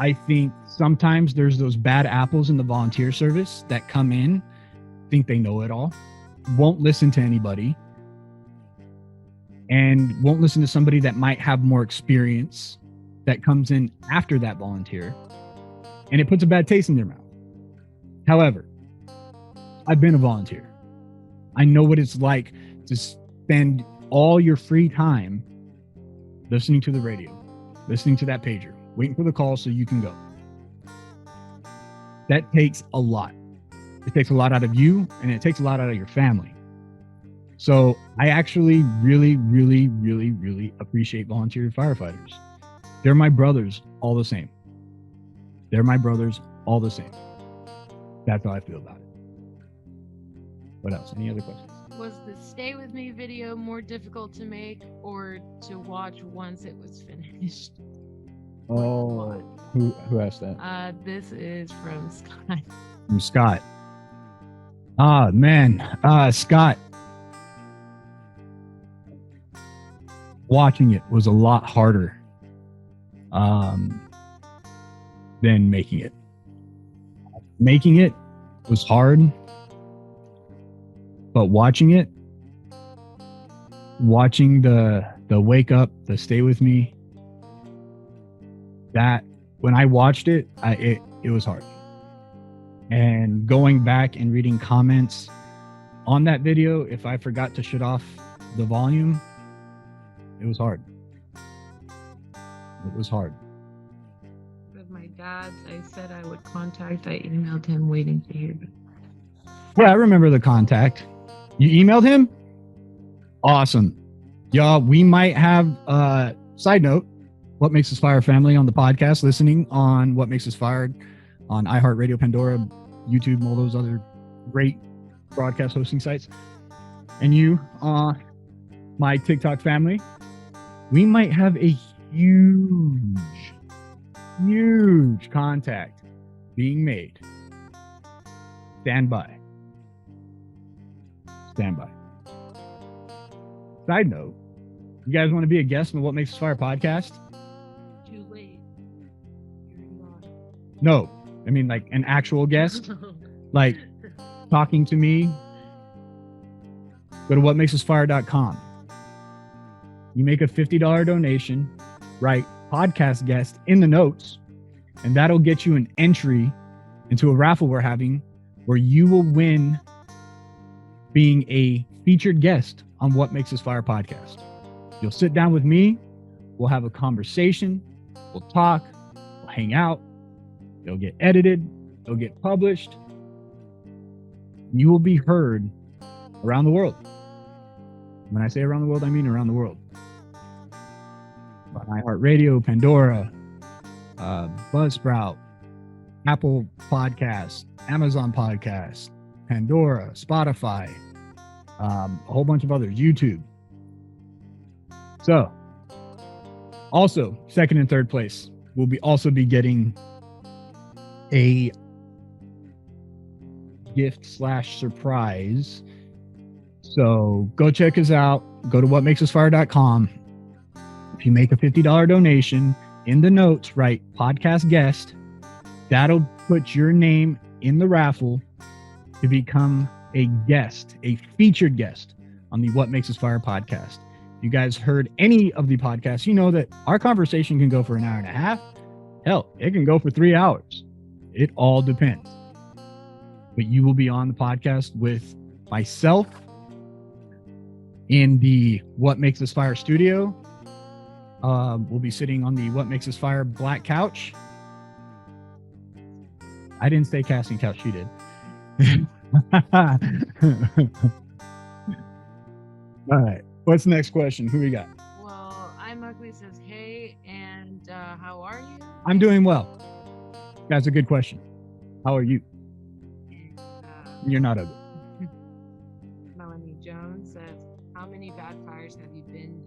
I think sometimes there's those bad apples in the volunteer service that come in, think they know it all, won't listen to anybody, and won't listen to somebody that might have more experience that comes in after that volunteer, and it puts a bad taste in their mouth. However, I've been a volunteer. I know what it's like to spend all your free time listening to the radio, listening to that pager, waiting for the call so you can go. That takes a lot. It takes a lot out of you, and it takes a lot out of your family. So I actually really, really, really, really appreciate volunteer firefighters. They're my brothers all the same. They're my brothers all the same. That's how I feel about it. What else? Any other questions? Was the Stay With Me video more difficult to make or to watch once it was finished? Oh, who asked that? This is from Scott. From Scott. Ah, man. Scott. Watching it was a lot harder than making it. Making it was hard, but watching the wake up, the stay with me, that when I watched it, it was hard. And going back and reading comments on that video, if I forgot to shut off the volume, it was hard. It was hard. With my dad's, I said I would contact. I emailed him waiting to hear back. Yeah, I remember the contact. You emailed him? Awesome. Y'all, we might have, side note, What Makes Us Fire family on the podcast, listening on What Makes Us Fire on iHeartRadio, Pandora, YouTube, and all those other great broadcast hosting sites. And you, my TikTok family, we might have a huge contact being made. Stand by. Side note, you guys want to be a guest on the What Makes Us Fire podcast? Too late. You're not. No, I mean like an actual guest, like talking to me. Go to WhatMakesUsFire.com. You make a $50 donation, write podcast guest in the notes, and that'll get you an entry into a raffle we're having where you will win being a featured guest on What Makes Us Fire podcast. You'll sit down with me. We'll have a conversation. We'll talk. We'll hang out. They'll get edited. They'll get published. You will be heard around the world. When I say around the world, I mean around the world. On iHeartRadio, Pandora, Buzzsprout, Apple Podcasts, Amazon Podcasts, Pandora, Spotify, a whole bunch of others, YouTube. So, also, second and third place, we'll also be getting a gift/surprise. So go check us out. Go to WhatMakesUsFire.com. If you make a $50 donation, in the notes, write podcast guest. That'll put your name in the raffle to become a guest, a featured guest on the What Makes Us Fire podcast. If you guys heard any of the podcasts, you know that our conversation can go for an hour and a half. Hell, it can go for 3 hours. It all depends. But you will be on the podcast with myself in the What Makes Us Fire studio. We'll be sitting on the What Makes Us Fire black couch. I didn't say casting couch, she did. All right. What's the next question? Who we got? Well, I'm Ugly says, hey, and how are you? I'm doing well. That's a good question. How are you? And, You're not ugly. Melanie Jones says, how many bad fires have you been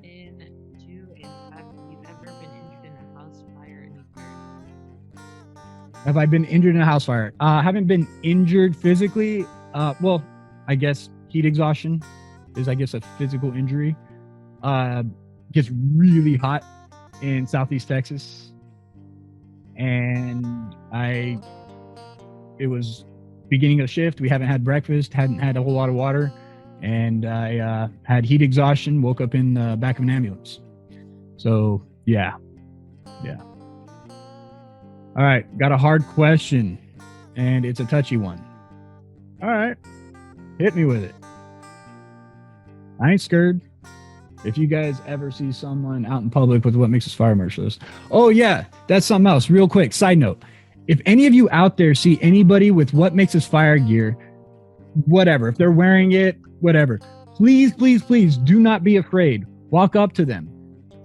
into, and have you ever been injured in a house fire? Any fire? Have I been injured in a house fire? I haven't been injured physically. Well, I guess heat exhaustion is, I guess, a physical injury. Gets really hot in Southeast Texas. And it was beginning of shift. We haven't had breakfast, hadn't had a whole lot of water. And I had heat exhaustion, woke up in the back of an ambulance. So, yeah. All right, got a hard question, and it's a touchy one. All right, hit me with it. I ain't scared. If you guys ever see someone out in public with What Makes Us Fire merch list, oh yeah, that's something else. Real quick, side note. If any of you out there see anybody with What Makes Us Fire gear, whatever, if they're wearing it, whatever, please do not be afraid. Walk up to them.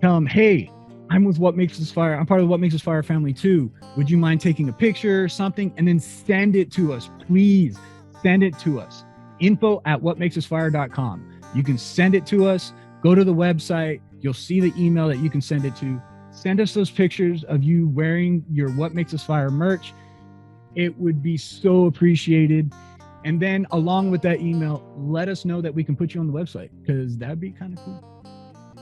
Tell them, hey, I'm with What Makes Us Fire. I'm part of the What Makes Us Fire family too. Would you mind taking a picture or something? And then send it to us. Please send it to us. info@whatmakesusfire.com. You can send it to us. Go to the website. You'll see the email that you can send it to. Send us those pictures of you wearing your What Makes Us Fire merch. It would be so appreciated. And then along with that email, let us know that we can put you on the website, because that'd be kind of cool.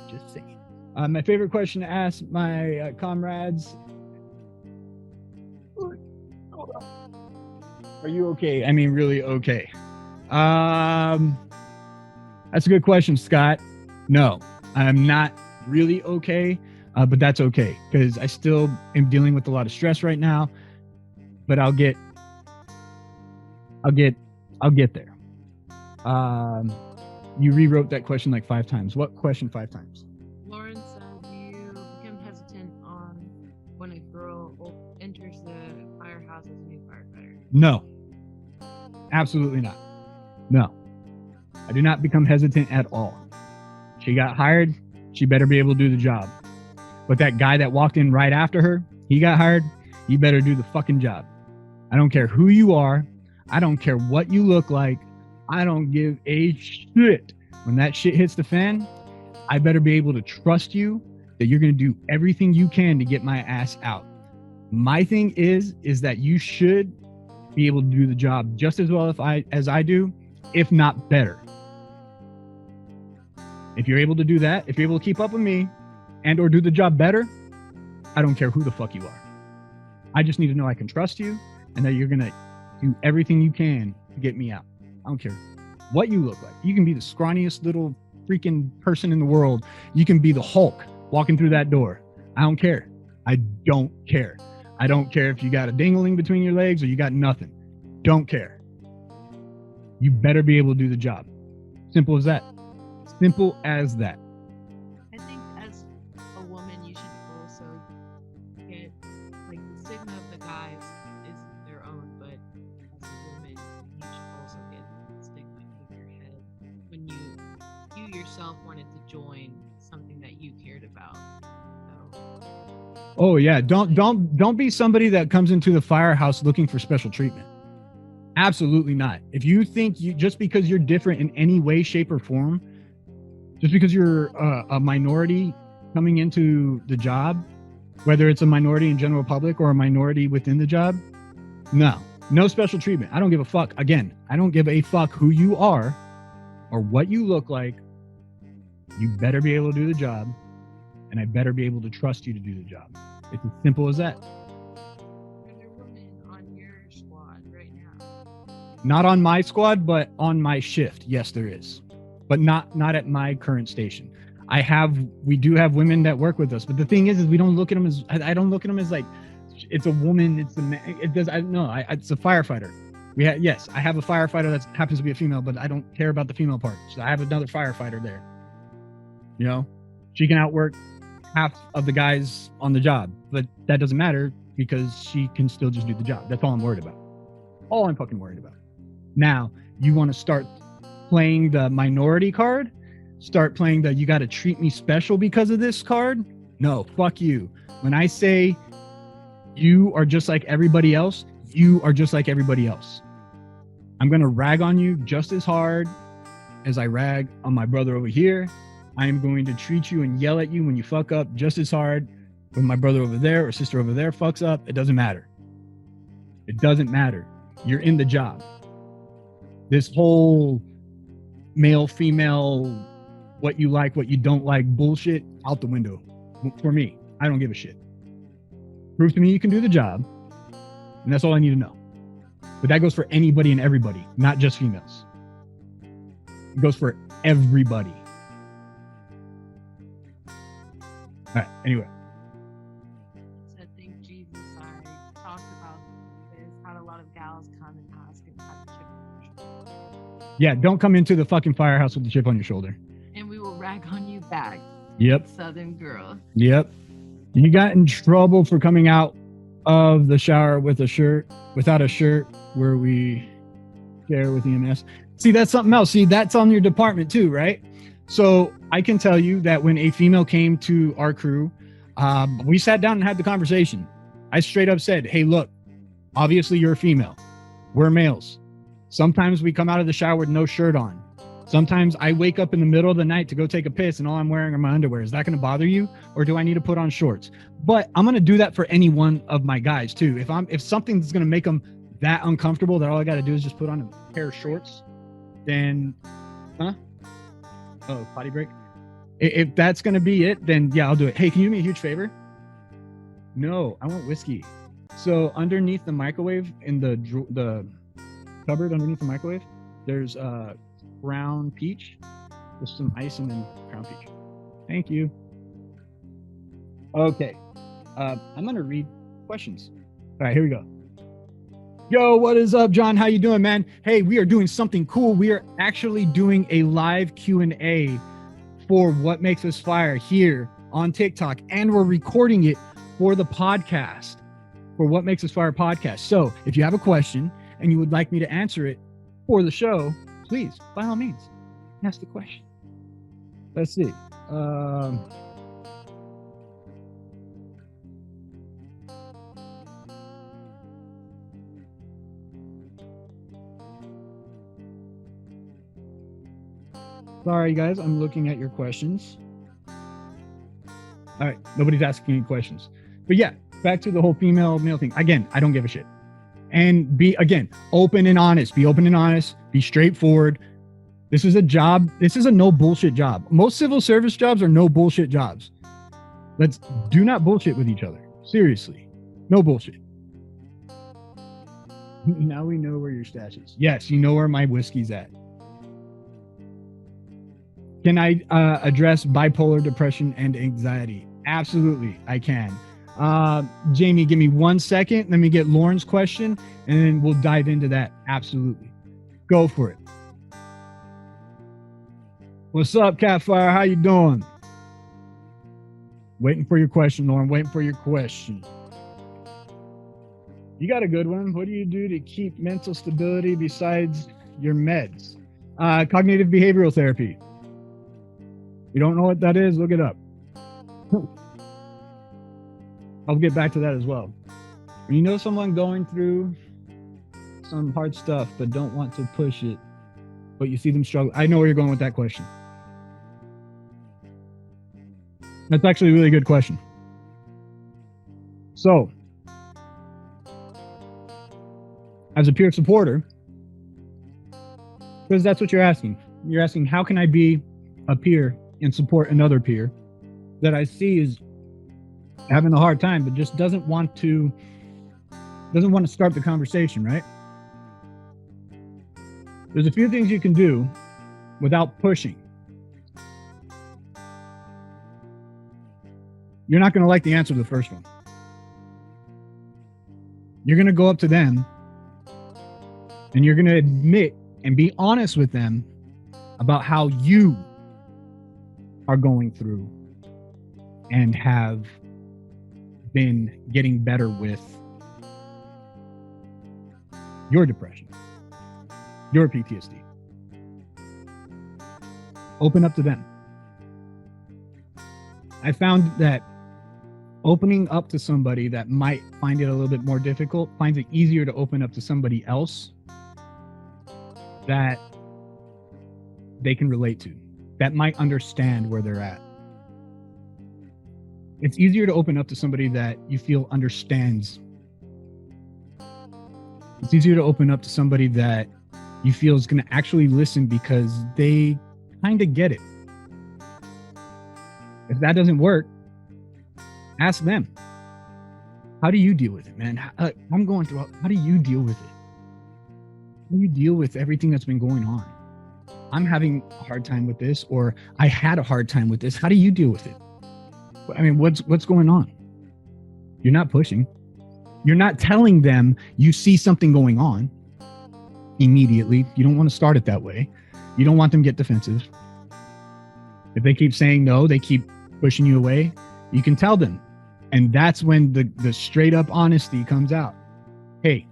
Just saying. My favorite question to ask my comrades. Are you okay? I mean, really okay. That's a good question, Scott. No, I'm not really okay, but that's okay, because I still am dealing with a lot of stress right now. But I'll get there. You rewrote that question like 5 times. What question 5 times? Lauren said, do you become hesitant on when a girl enters the firehouse as a new firefighter? No, absolutely not. No, I do not become hesitant at all. She got hired. She better be able to do the job. But that guy that walked in right after her, he got hired. You better do the fucking job. I don't care who you are. I don't care what you look like. I don't give a shit. When that shit hits the fan, I better be able to trust you that you're going to do everything you can to get my ass out. My thing is that you should be able to do the job just as well as I do, if not better. If you're able to do that, if you're able to keep up with me and or do the job better, I don't care who the fuck you are. I just need to know I can trust you and that you're going to do everything you can to get me out. I don't care what you look like. You can be the scrawniest little freaking person in the world. You can be the Hulk walking through that door. I don't care. I don't care. I don't care if you got a dingling between your legs or you got nothing. Don't care. You better be able to do the job. Simple as that. Simple as that. I think as a woman, you should also get, like, the stigma of the guys is their own, but as a woman, you should also get the stigma out of your head when you yourself wanted to join something that you cared about. So, oh yeah, don't be somebody that comes into the firehouse looking for special treatment. Absolutely not. If you think you just because you're different in any way, shape, or form, just because you're a minority coming into the job, whether it's a minority in general public or a minority within the job, no special treatment. I don't give a fuck. Again, I don't give a fuck who you are or what you look like. You better be able to do the job, and I better be able to trust you to do the job. It's as simple as that. are there women on your squad right now? Not on my squad, but on my shift. Yes, there is, but not at my current station. We do have women that work with us, but the thing is we don't look at them as, I don't look at them as like, it's a woman, it's a man. It's a firefighter. Yes, I have a firefighter that happens to be a female, but I don't care about the female part. So I have another firefighter there. You know, she can outwork half of the guys on the job, but that doesn't matter because she can still just do the job. That's all I'm worried about. All I'm fucking worried about. Now, you want to start playing the minority card? Start playing the you got to treat me special because of this card? No, fuck you. When I say you are just like everybody else, you are just like everybody else. I'm going to rag on you just as hard as I rag on my brother over here. I am going to treat you and yell at you when you fuck up just as hard when my brother over there or sister over there fucks up. It doesn't matter. It doesn't matter. You're in the job. This whole male, female, what you like, what you don't like bullshit out the window. For me, I don't give a shit. Prove to me you can do the job, and that's all I need to know. But that goes for anybody and everybody, not just females. It goes for everybody. All right, anyway. I think Jesus, I talked about this, had a lot of gals come and ask and have a chip on your shoulder. Yeah, don't come into the fucking firehouse with the chip on your shoulder. And we will rag on you back. Yep. Southern girl. Yep. You got in trouble for coming out of the shower without a shirt, where we share with EMS. See, that's something else. See, that's on your department too, right? So I can tell you that when a female came to our crew, we sat down and had the conversation. I straight up said, hey, look, obviously you're a female. We're males. Sometimes we come out of the shower with no shirt on. Sometimes I wake up in the middle of the night to go take a piss and all I'm wearing are my underwear. Is that going to bother you? Or do I need to put on shorts? But I'm going to do that for any one of my guys too. If something's going to make them that uncomfortable that all I got to do is just put on a pair of shorts, then, oh, potty break. If that's going to be it, then yeah, I'll do it. Hey, can you do me a huge favor? No, I want whiskey. So underneath the microwave in the cupboard underneath the microwave, there's brown peach with some ice and then brown peach. Thank you. Okay. I'm going to read questions. All right, here we go. Yo, what is up, John? How you doing, man? Hey, we are doing something cool. We are actually doing a live Q&A for What Makes Us Fire here on TikTok, and we're recording it for the podcast, for What Makes Us Fire podcast. So if you have a question and you would like me to answer it for the show, please, by all means, ask the question. Let's see. Sorry, guys, I'm looking at your questions. All right, nobody's asking any questions. But yeah, back to the whole female-male thing. Again, I don't give a shit. And be, again, open and honest. Be open and honest. Be straightforward. This is a job. This is a no bullshit job. Most civil service jobs are no bullshit jobs. Do not bullshit with each other. Seriously. No bullshit. Now we know where your stash is. Yes, you know where my whiskey's at. Can I address bipolar depression and anxiety? Absolutely, I can. Jamie, give me 1 second. Let me get Lauren's question, and then we'll dive into that. Absolutely. Go for it. What's up, Catfire? How you doing? Waiting for your question, Lauren. Waiting for your question. You got a good one. What do you do to keep mental stability besides your meds? Cognitive behavioral therapy. You don't know what that is? Look it up. I'll get back to that as well. When you know someone going through some hard stuff but don't want to push it, but you see them struggle. I know where you're going with that question. That's actually a really good question. So, as a peer supporter, because that's what you're asking. You're asking, how can I be a peer and support another peer that I see is having a hard time, but just doesn't want to start the conversation, right? There's a few things you can do without pushing. You're not going to like the answer to the first one. You're going to go up to them and you're going to admit and be honest with them about how you are going through and have been getting better with your depression, your PTSD. Open up to them. I found that opening up to somebody that might find it a little bit more difficult finds it easier to open up to somebody else that they can relate to, that might understand where they're at. It's easier to open up to somebody that you feel understands. It's easier to open up to somebody that you feel is going to actually listen because they kind of get it. If that doesn't work, ask them. How do you deal with it, man? I'm going through, how do you deal with it? How do you deal with everything that's been going on? I'm having a hard time with this, or I had a hard time with this. How do you deal with it? I mean, what's going on? You're not pushing. You're not telling them you see something going on immediately. You don't want to start it that way. You don't want them to get defensive. If they keep saying no, they keep pushing you away, you can tell them. And that's when the straight up honesty comes out. Hey,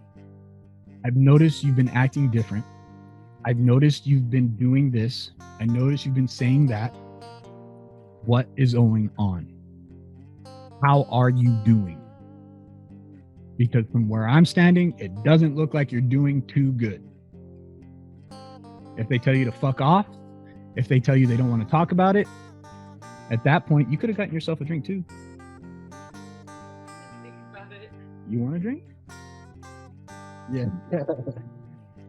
I've noticed you've been acting different. I've noticed you've been doing this. I noticed you've been saying that. What is going on? How are you doing? Because from where I'm standing, it doesn't look like you're doing too good. If they tell you to fuck off, If they tell you they don't want to talk about it, at that point, you could have gotten yourself a drink too. Think about it. You want a drink? Yeah.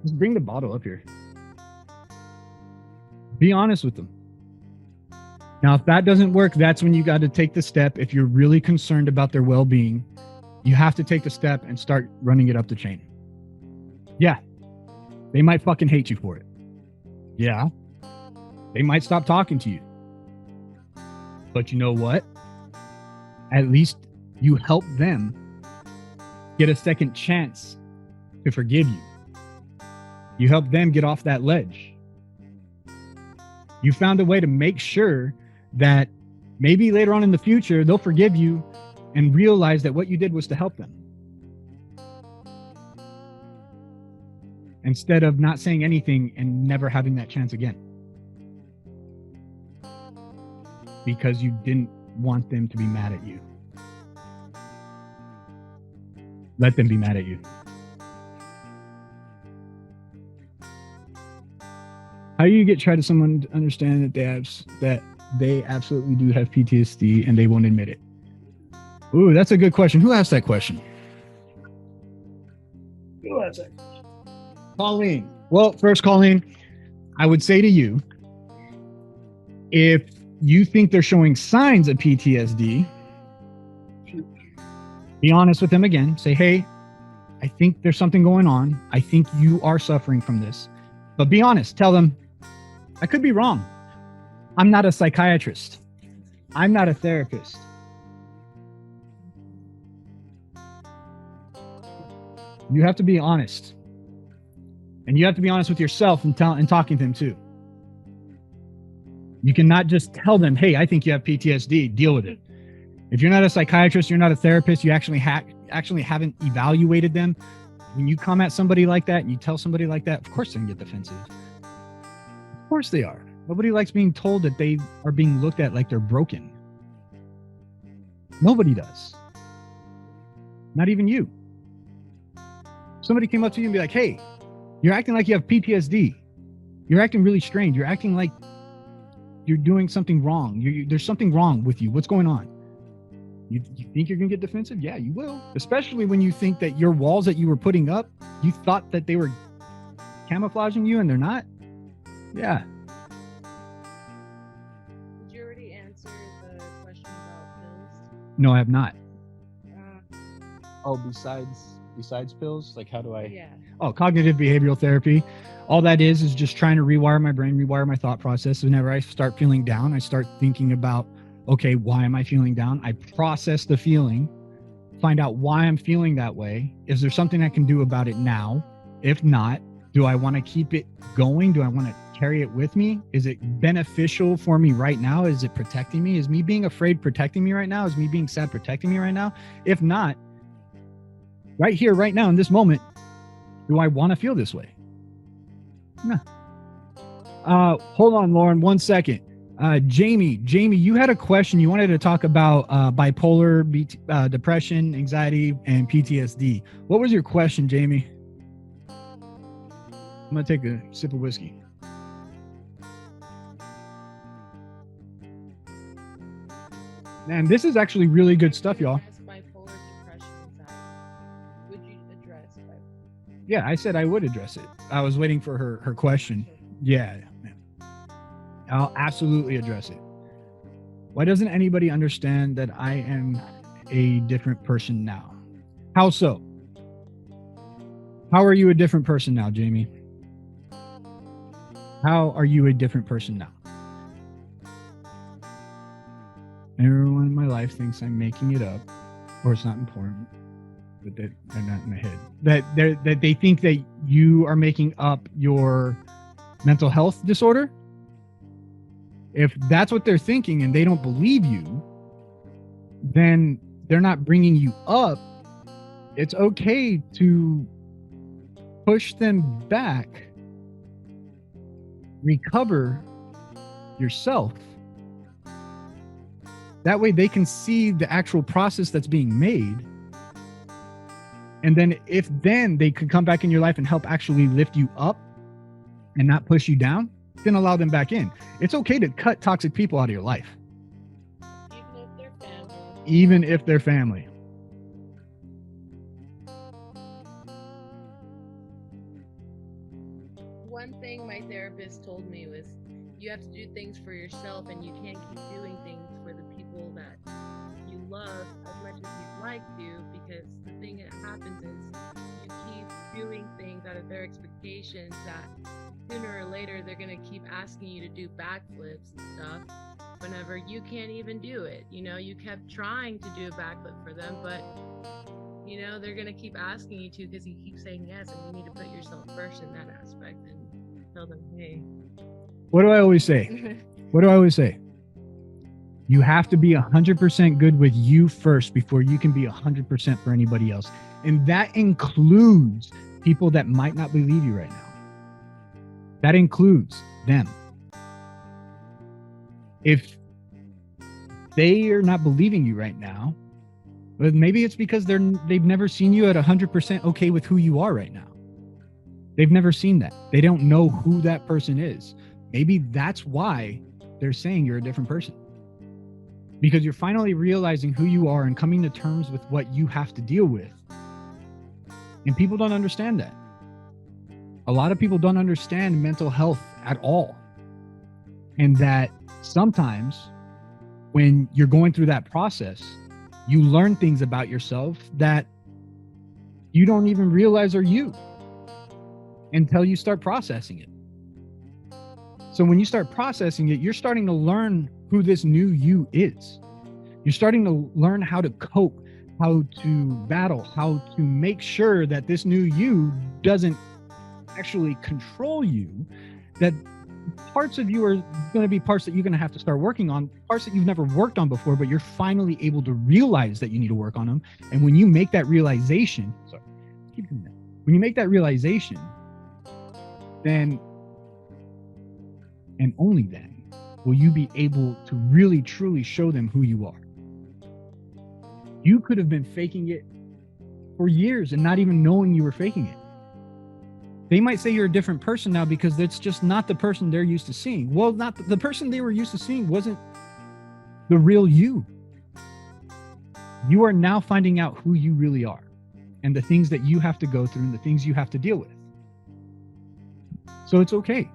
Just bring the bottle up here. Be honest with them. Now, if that doesn't work, that's when you got to take the step. If you're really concerned about their well-being, you have to take the step and start running it up the chain. Yeah. They might fucking hate you for it. Yeah. They might stop talking to you. But you know what? At least you help them get a second chance to forgive you. You help them get off that ledge. You found a way to make sure that maybe later on in the future, they'll forgive you and realize that what you did was to help them. Instead of not saying anything and never having that chance again. Because you didn't want them to be mad at you. Let them be mad at you. How do you try to someone to understand that they absolutely do have PTSD and they won't admit it? Ooh, that's a good question. Who asked that question? Who asked that? Colleen. Well, first, Colleen, I would say to you, if you think they're showing signs of PTSD, be honest with them again. Say, hey, I think there's something going on. I think you are suffering from this. But be honest. Tell them, I could be wrong. I'm not a psychiatrist. I'm not a therapist. You have to be honest. And you have to be honest with yourself and talking to them too. You cannot just tell them, hey, I think you have PTSD, deal with it. If you're not a psychiatrist, you're not a therapist, you actually haven't evaluated them. When you come at somebody like that and you tell somebody like that, of course they're going to get defensive. Of course they are. Nobody likes being told that they are being looked at like they're broken. Nobody does. Not even you. Somebody came up to you and be like, hey, you're acting like you have PTSD. You're acting really strange. You're acting like you're doing something wrong. There's something wrong with you. What's going on? You think you're going to get defensive? Yeah, you will. Especially when you think that your walls that you were putting up, you thought that they were camouflaging you and they're not. Yeah. Did you already answer the question about pills? No, I have not. Uh, Besides pills, like how do I? yeah. Oh, cognitive behavioral therapy. All that is just trying to rewire my brain, rewire my thought process. Whenever I start feeling down, I start thinking about, okay, why am I feeling down? I process the feeling, find out why I'm feeling that way. Is there something I can do about it now? If not, do I want to keep it going? Do I want to carry it with me? Is it beneficial for me right now? Is it protecting me? Is me being afraid protecting me right now? Is me being sad protecting me right now? If not, right here, right now, in this moment, do I want to feel this way? No. Hold on, Lauren, 1 second. Jamie, you had a question. You wanted to talk about bipolar, depression, anxiety, and PTSD. What was your question, Jamie? I'm going to take a sip of whiskey. Man, this is actually really good stuff, y'all. Bipolar, depression, anxiety. Would you address bipolar? Yeah, I said I would address it. I was waiting for her question. Yeah. I'll absolutely address it. Why doesn't anybody understand that I am a different person now? How so? How are you a different person now, Jamie? How are you a different person now? Everyone in my life thinks I'm making it up or it's not important, but that they're not in my head. That they think that you are making up your mental health disorder. If that's what they're thinking and they don't believe you, then they're not bringing you up. It's okay to push them back, recover yourself. That way they can see the actual process that's being made. And then they could come back in your life and help actually lift you up and not push you down, then allow them back in. It's okay to cut toxic people out of your life, Even if they're family. even if they're family. One thing my therapist told me was you have to do things for yourself, and you can't keep doing things for the people that you love as much as you'd like to, because the thing that happens is you keep doing things out of their expectations that sooner or later they're going to keep asking you to do backflips and stuff whenever you can't even do it. You know, you kept trying to do a backflip for them, but you know, they're going to keep asking you to because you keep saying yes, and you need to put yourself first in that aspect and tell them, hey. What do I always say? What do I always say? You have to be 100% good with you first before you can be 100% for anybody else. And that includes people that might not believe you right now. That includes them. If they are not believing you right now, but maybe it's because they've never seen you at 100% okay with who you are right now. They've never seen that. They don't know who that person is. Maybe that's why they're saying you're a different person. Because you're finally realizing who you are and coming to terms with what you have to deal with. And people don't understand that. A lot of people don't understand mental health at all. And that sometimes when you're going through that process, you learn things about yourself that you don't even realize are you until you start processing it. So when you start processing it, you're starting to learn who this new you is. You're starting to learn how to cope, how to battle, how to make sure that this new you doesn't actually control you, that parts of you are going to be parts that you're going to have to start working on, parts that you've never worked on before, but you're finally able to realize that you need to work on them. And when you make that realization, when you make that realization, then and only then will you be able to really truly show them who you are. You could have been faking it for years and not even knowing you were faking it. They might say you're a different person now because that's just not the person they're used to seeing. Well, not the person they were used to seeing wasn't the real you. You are now finding out who you really are and the things that you have to go through and the things you have to deal with. So it's okay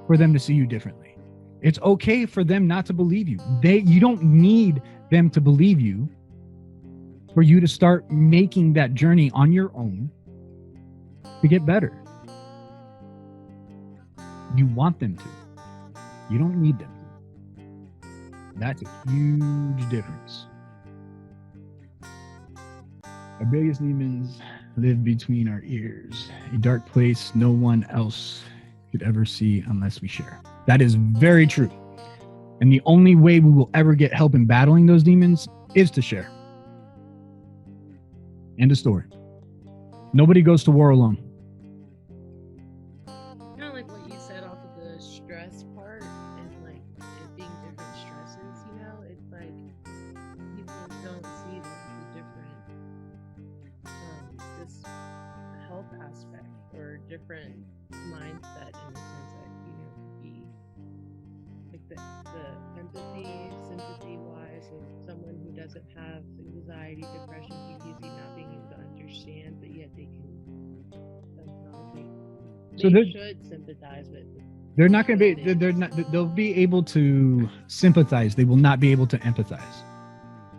for them to see you differently. It's okay for them not to believe you. You don't need them to believe you for you to start making that journey on your own to get better. You want them to. You don't need them to. That's a huge difference. Our biggest demons live between our ears, a dark place no one else could ever see unless we share. That is very true. And the only way we will ever get help in battling those demons is to share. End of story. Nobody goes to war alone. Kind of like what you said off of the stress part and like it being different stresses, you know, it's like people don't see the different this health aspect or different mindset in the sense that, you know, could be like the empathy, sympathy wise of someone who doesn't have anxiety, depression, PTSD, not being able to understand, but yet they can somehow they should sympathize with. They're not going to be. They'll be able to sympathize. They will not be able to empathize.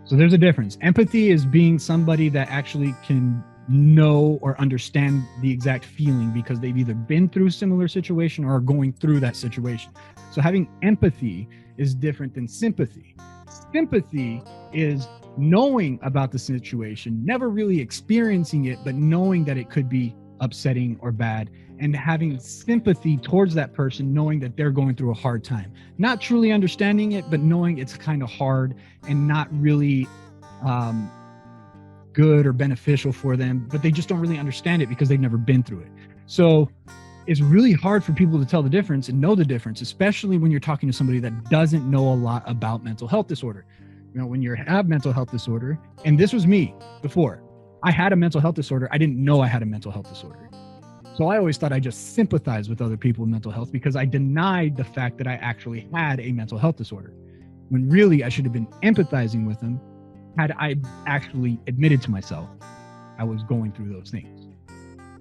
So there's a difference. Empathy is being somebody that actually can know or understand the exact feeling because they've either been through a similar situation or are going through that situation. So having empathy is different than sympathy. Sympathy is knowing about the situation, never really experiencing it, but knowing that it could be upsetting or bad, and having sympathy towards that person, knowing that they're going through a hard time. Not truly understanding it, but knowing it's kind of hard and not really good or beneficial for them, but they just don't really understand it because they've never been through it. So it's really hard for people to tell the difference and know the difference, especially when you're talking to somebody that doesn't know a lot about mental health disorder. You know, when you have mental health disorder, and this was me before, I had a mental health disorder. I didn't know I had a mental health disorder. So I always thought I just sympathized with other people with mental health because I denied the fact that I actually had a mental health disorder, when really I should have been empathizing with them had I actually admitted to myself I was going through those things.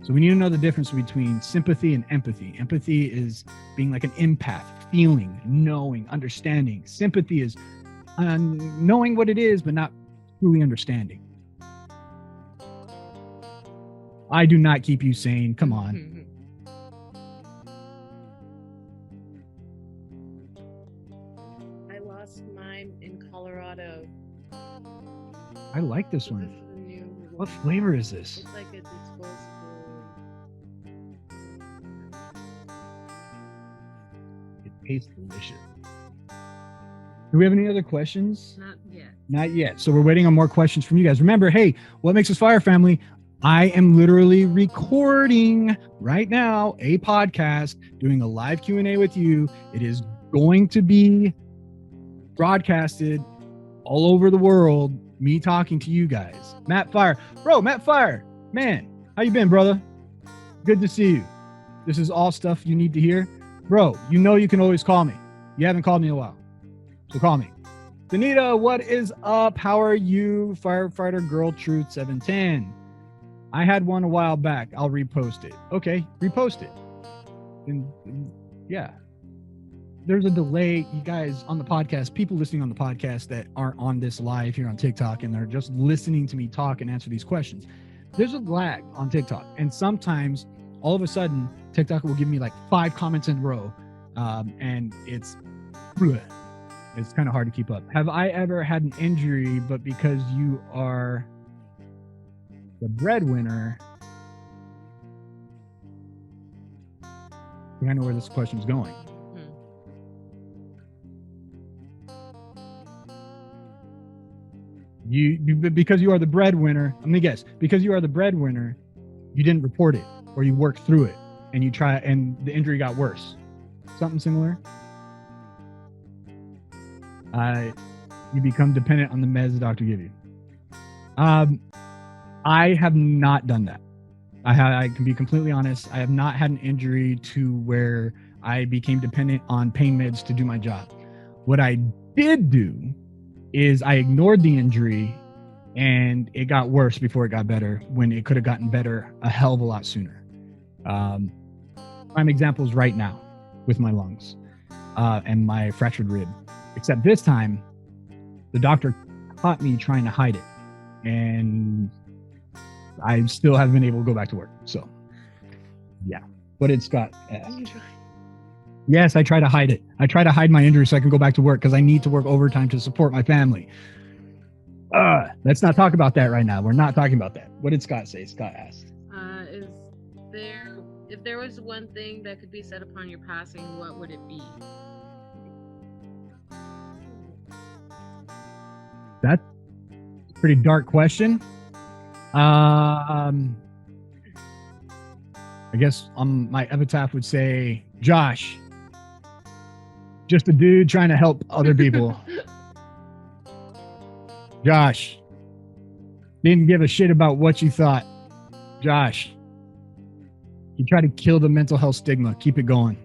So we need to know the difference between sympathy and empathy. Empathy is being like an empath, feeling, knowing, understanding. Sympathy is knowing what it is, but not truly understanding. I do not keep you sane. Come on. I lost mine in Colorado. I like this So one. this is a new What flavor is this? It's like a disposable. It tastes delicious. Do we have any other questions? Not yet. Not yet. So we're waiting on more questions from you guys. Remember, hey, What Makes Us Fire family, I am literally recording right now a podcast, doing a live Q&A with you. It is going to be broadcasted all over the world, me talking to you guys. Matt Fire. Bro, Matt Fire. Man, how you been, brother? Good to see you. This is all stuff you need to hear. Bro, you know you can always call me. You haven't called me in a while, so call me. Danita, what is up? How are you? Firefighter Girl Truth 710. I had one a while back. I'll repost it. Okay, repost it. And yeah. There's a delay, you guys, on the podcast, people listening on the podcast that aren't on this live here on TikTok and they're just listening to me talk and answer these questions. There's a lag on TikTok. And sometimes all of a sudden TikTok will give me like 5 comments in a row. And it's kind of hard to keep up. Have I ever had an injury, but because you are the breadwinner? I know where this question's going. You because you are the breadwinner, I'm gonna guess, because you are the breadwinner, you didn't report it or you worked through it and you try and the injury got worse. Something similar. You become dependent on the meds the doctor give you. I have not done that. I can be completely honest. I have not had an injury to where I became dependent on pain meds to do my job. What I did do is I ignored the injury and it got worse before it got better, when it could have gotten better a hell of a lot sooner. Prime examples right now with my lungs and my fractured rib. Except this time, the doctor caught me trying to hide it. And I still haven't been able to go back to work. So, yeah. What did Scott ask? Yes, I try to hide it. I try to hide my injury so I can go back to work because I need to work overtime to support my family. Let's not talk about that right now. We're not talking about that. What did Scott say? Scott asked. If there was one thing that could be said upon your passing, what would it be? That's a pretty dark question. I guess my epitaph would say, Josh, just a dude trying to help other people. Josh, didn't give a shit about what you thought. Josh, you try to kill the mental health stigma. Keep it going.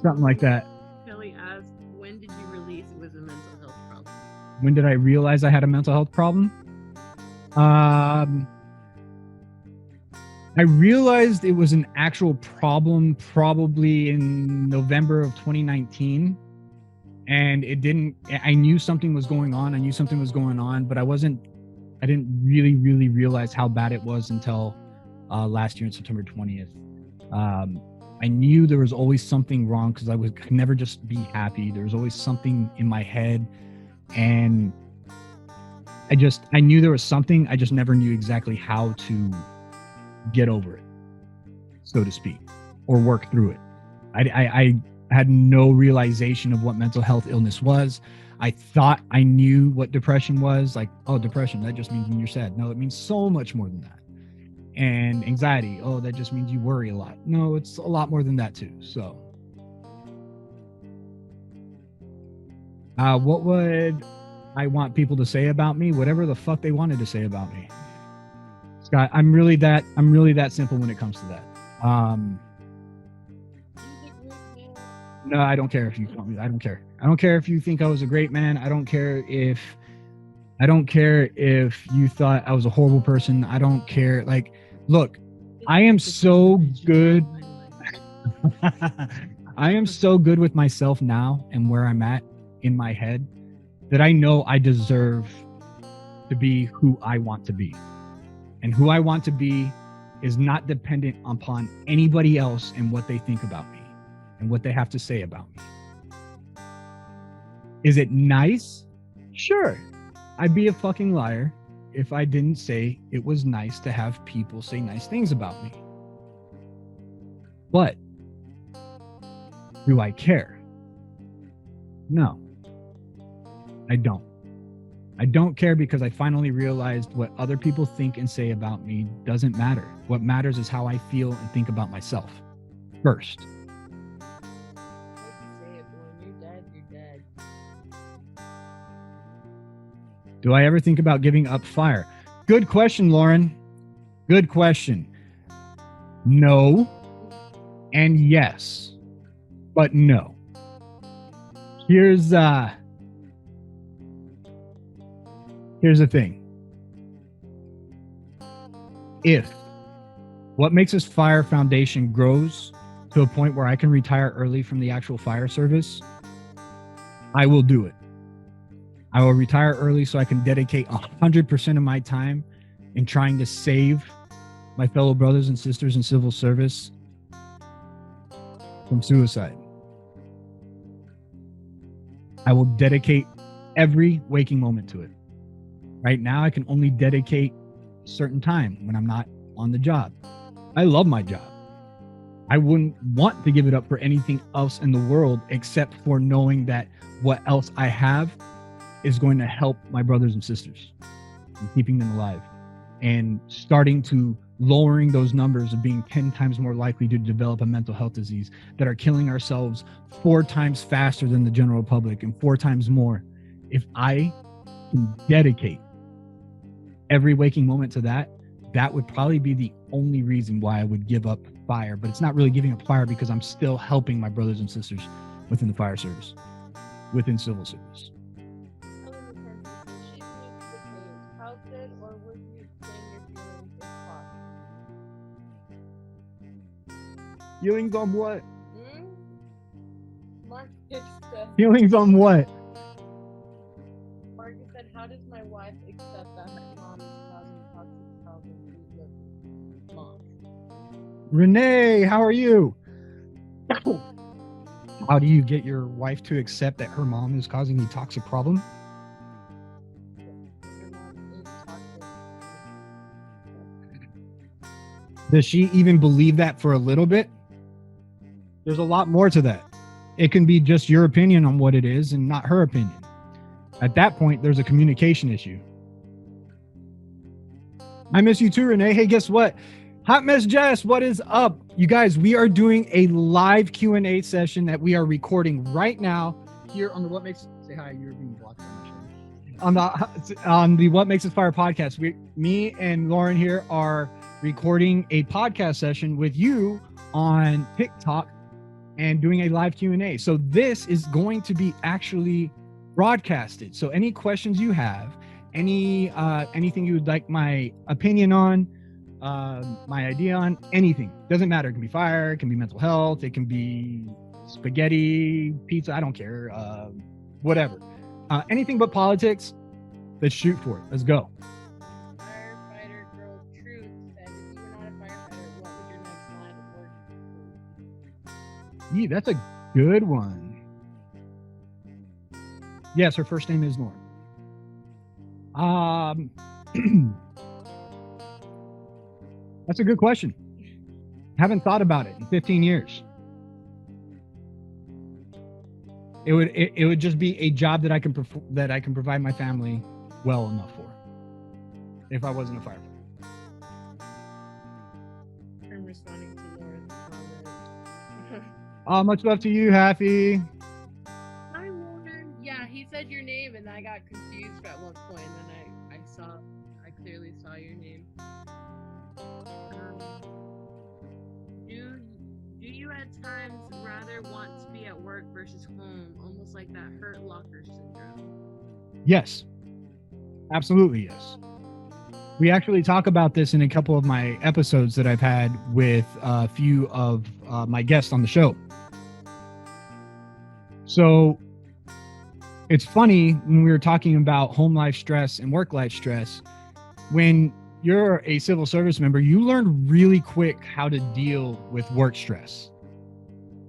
Something like that. Kelly asked, when did you realize it was a mental health problem? When did I realize I had a mental health problem? I realized it was an actual problem probably in November of 2019. And I knew something was going on. But I didn't really realize how bad it was until last year on September 20th. I knew there was always something wrong because could never just be happy. There was always something in my head. And I knew there was something. I just never knew exactly how to get over it, so to speak, or work through it. I had no realization of what mental health illness was. I thought I knew what depression was. Like, oh, depression, that just means when you're sad. No, it means so much more than that. And anxiety, oh, that just means you worry a lot. No, it's a lot more than that too. So, what would I want people to say about me? Whatever the fuck they wanted to say about me. Scott, I'm really that simple when it comes to that. No, I don't care if you call me. I don't care. I don't care if you think I was a great man. I don't care if you thought I was a horrible person. I don't care. Like, look, I am so good. I am so good with myself now and where I'm at in my head that I know I deserve to be who I want to be. And who I want to be is not dependent upon anybody else and what they think about me and what they have to say about me. Is it nice? Sure. I'd be a fucking liar if I didn't say it was nice to have people say nice things about me. But do I care? No, I don't. I don't care because I finally realized what other people think and say about me doesn't matter. What matters is how I feel and think about myself first. Do I ever think about giving up fire? Good question, Lauren. Good question. No. And yes. But no. Here's the thing. If What Makes Us Fire Foundation grows to a point where I can retire early from the actual fire service, I will do it. I will retire early so I can dedicate 100% of my time in trying to save my fellow brothers and sisters in civil service from suicide. I will dedicate every waking moment to it. Right now, I can only dedicate a certain time when I'm not on the job. I love my job. I wouldn't want to give it up for anything else in the world except for knowing that what else I have is going to help my brothers and sisters and keeping them alive and starting to lowering those numbers of being 10 times more likely to develop a mental health disease, that are killing ourselves 4 times faster than the general public and 4 times more. If I can dedicate every waking moment to that, that would probably be the only reason why I would give up fire. But it's not really giving up fire because I'm still helping my brothers and sisters within the fire service, within civil service. Feelings on what? Feelings on what? Marcus said, how does my wife accept that her mom is causing toxic problems with mom? Renee, how are you? How do you get your wife to accept that her mom is causing a toxic problem? Does she even believe that for a little bit? There's a lot more to that. It can be just your opinion on what it is and not her opinion. At that point, there's a communication issue. I miss you too, Renee. Hey, guess what? Hot Mess Jess, what is up? You guys, we are doing a live Q&A session that we are recording right now here on the What Makes... Say hi, you're being blocked. On the What Makes Us Fire podcast. Me and Lauren here are recording a podcast session with you on TikTok and doing a live Q&A. So this is going to be actually broadcasted. So any questions you have, anything you would like my opinion on, my idea on, anything, doesn't matter. It can be fire, it can be mental health, it can be spaghetti, pizza, I don't care, whatever. Anything but politics, let's shoot for it. Let's go. Firefighter Girl Truth said, if you were not a firefighter, what would your next line of work be? Yeah, that's a good one. Yes, her first name is Lauren. That's a good question. Haven't thought about it in 15 years. It would just be a job that I can provide my family well enough for. If I wasn't a firefighter. I'm responding to Lauren's comment. Much love to you, Happy. Hi, Lauren. Yeah, he said your name, and I got confused at one point, and then I clearly saw your name. you at times rather want to be at work versus home, almost like that hurt locker syndrome? Yes, absolutely yes. We actually talk about this in a couple of my episodes that I've had with a few of my guests on the show. So it's funny when we were talking about home life stress and work life stress. When you're a civil service member, you learn really quick how to deal with work stress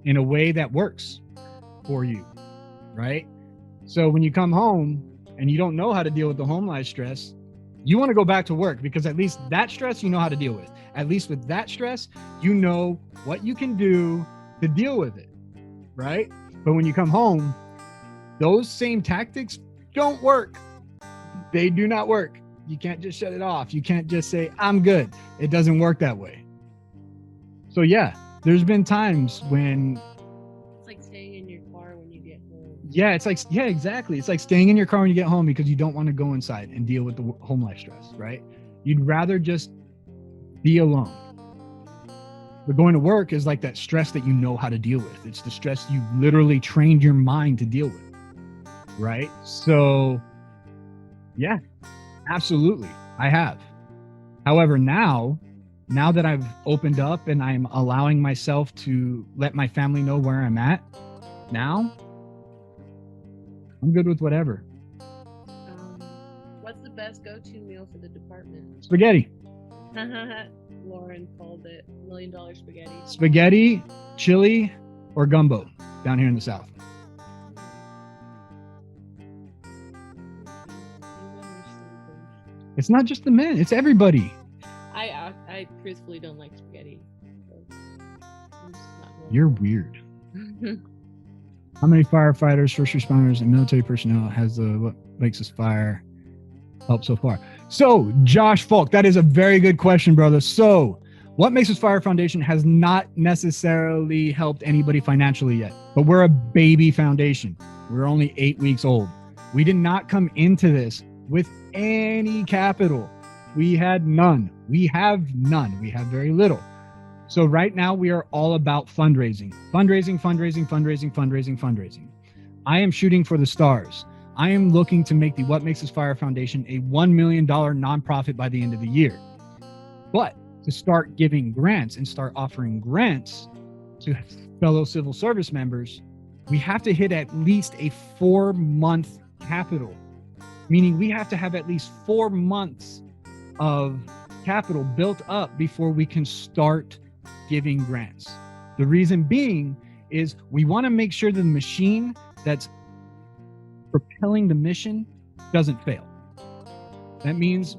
in a way that works for you, right? So when you come home and you don't know how to deal with the home life stress, you want to go back to work because at least that stress you know how to deal with. At least with that stress, you know what you can do to deal with it, right? But when you come home, those same tactics don't work. They do not work. You can't just shut it off. You can't just say, I'm good. It doesn't work that way. So yeah, there's been times when It's like staying in your car when you get home. yeah, exactly. It's like staying in your car when you get home because you don't want to go inside and deal with the home life stress, right? You'd rather just be alone. But going to work is like that stress that you know how to deal with. It's the stress you literally trained your mind to deal with, right? So yeah, absolutely. I have. However, now that I've opened up and I'm allowing myself to let my family know where I'm at, now I'm good with whatever. What's the best go-to meal for the department? Spaghetti. Lauren called it $1 million spaghetti. Spaghetti, chili, or gumbo down here in the South. It's not just the men, it's everybody. I truthfully don't like spaghetti. So I'm just not going You're weird. How many firefighters, first responders, and military personnel has the What Makes Us Fire helped so far? So, Josh Falk, that is a very good question, brother. So, What Makes Us Fire Foundation has not necessarily helped anybody financially yet, but we're a baby foundation. We're only 8 weeks old. We did not come into this with any capital. We had none. We have none. We have very little. So right now we are all about fundraising. I am shooting for the stars. I am looking to make the What Makes Us Fire Foundation a $1 million nonprofit by the end of the year. But to start giving grants and start offering grants to fellow civil service members, we have to hit at least a 4-month capital, meaning we have to have at least 4 months of capital built up before we can start giving grants. The reason being is we want to make sure the machine that's propelling the mission doesn't fail. That means,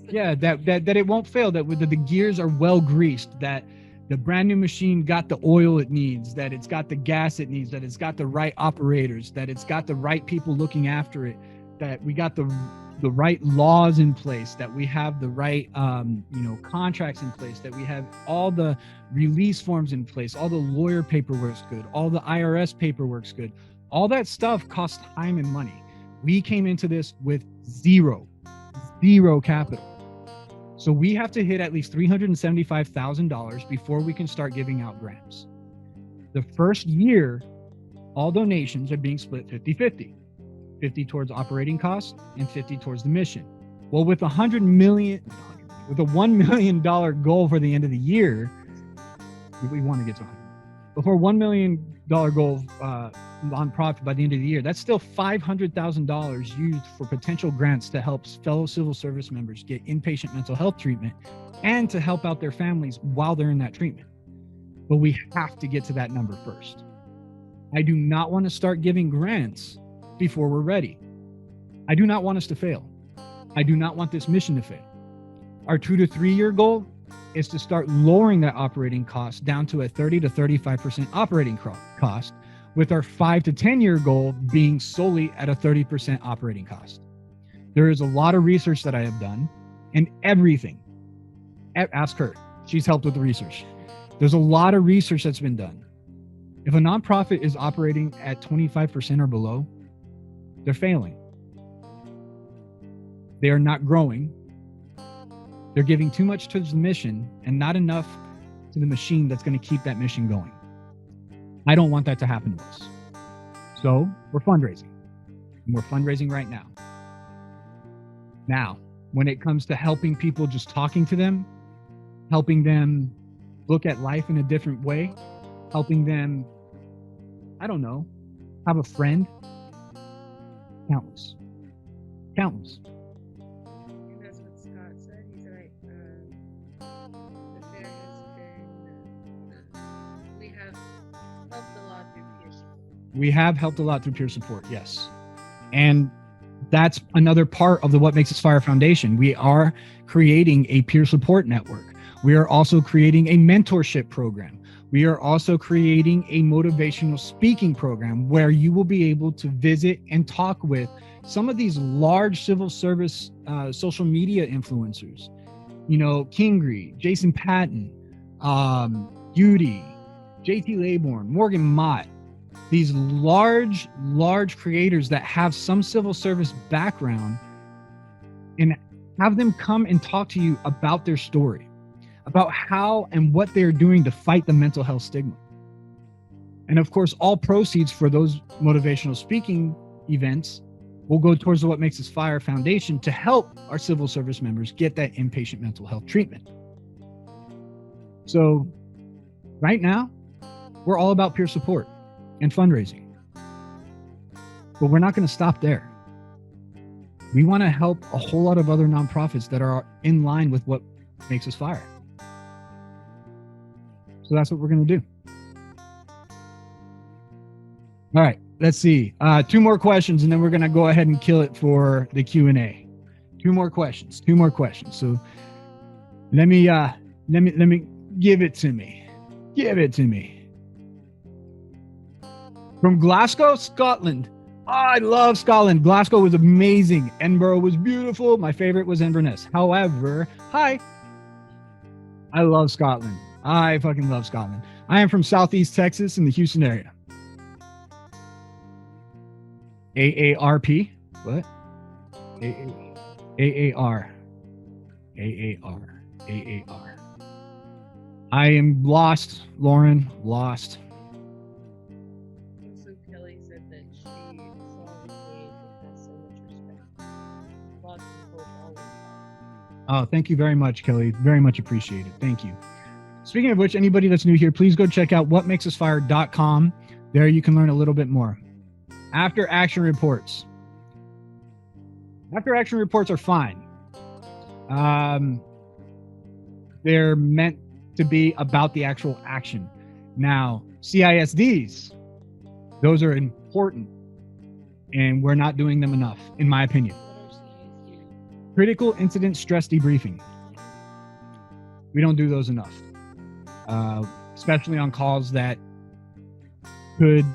yeah, that it won't fail, that the gears are well greased, that the brand new machine got the oil it needs, that it's got the gas it needs, that it's got the right operators, that it's got the right people looking after it, that we got the right laws in place, that we have the right contracts in place, that we have all the release forms in place, all the lawyer paperwork's good, all the IRS paperwork's good. All that stuff costs time and money. We came into this with zero capital. So we have to hit at least $375,000 before we can start giving out grants. The first year, all donations are being split 50-50. 50 towards operating costs and 50 towards the mission. Well, with a $1 million goal for the end of the year, we want to get to 100. Before $1 million goal nonprofit by the end of the year, that's still $500,000 used for potential grants to help fellow civil service members get inpatient mental health treatment and to help out their families while they're in that treatment. But we have to get to that number first. I do not want to start giving grants before we're ready. I do not want us to fail. I do not want this mission to fail. Our 2 to 3 year goal is to start lowering that operating cost down to a 30 to 35% operating cost, with our 5 to 10 year goal being solely at a 30% operating cost. There is a lot of research that I have done, and everything. Ask her. She's helped with the research. There's a lot of research that's been done. If a nonprofit is operating at 25% or below, they're failing. They are not growing. They're giving too much to the mission and not enough to the machine that's going to keep that mission going. I don't want that to happen to us. So we're fundraising. And we're fundraising right now. Now, when it comes to helping people, just talking to them, helping them look at life in a different way, helping them, I don't know, have a friend. Countless. Countless. And that's what Scott said. He's right. That there has been, we have helped a lot through peer support. We have helped a lot through peer support, yes. And that's another part of the What Makes Us Fire Foundation. We are creating a peer support network. We are also creating a mentorship program. We are also creating a motivational speaking program where you will be able to visit and talk with some of these large civil service social media influencers. You know, Kingry, Jason Patton, Beauty, JT Laybourne, Morgan Mott, these large creators that have some civil service background, and have them come and talk to you about their story, about how and what they're doing to fight the mental health stigma. And of course, all proceeds for those motivational speaking events will go towards the What Makes Us Fire Foundation to help our civil service members get that inpatient mental health treatment. So right now, we're all about peer support and fundraising. But we're not going to stop there. We want to help a whole lot of other nonprofits that are in line with what makes us fire. So that's what we're going to do. All right, let's see. 2 more questions, and then we're going to go ahead and kill it for the Q&A. 2 more questions. So let me give it to me. Give it to me. From Glasgow, Scotland. Oh, I love Scotland. Glasgow was amazing. Edinburgh was beautiful. My favorite was Inverness. However, hi. I love Scotland. I fucking love Scotland. I am from Southeast Texas in the Houston area. AARP? What? AAR. I am lost, Lauren. Lost. Also, Kelly said that she saw the page and has so much respect. Lots of hope always. Oh, thank you very much, Kelly. Very much appreciated. Thank you. Speaking of which, anybody that's new here, please go check out WhatMakesUsFire.com. There you can learn a little bit more. After action reports. After action reports are fine. They're meant to be about the actual action. Now, CISDs, those are important, and we're not doing them enough, in my opinion. What are CISDs? Critical incident stress debriefing. We don't do those enough, especially on calls that could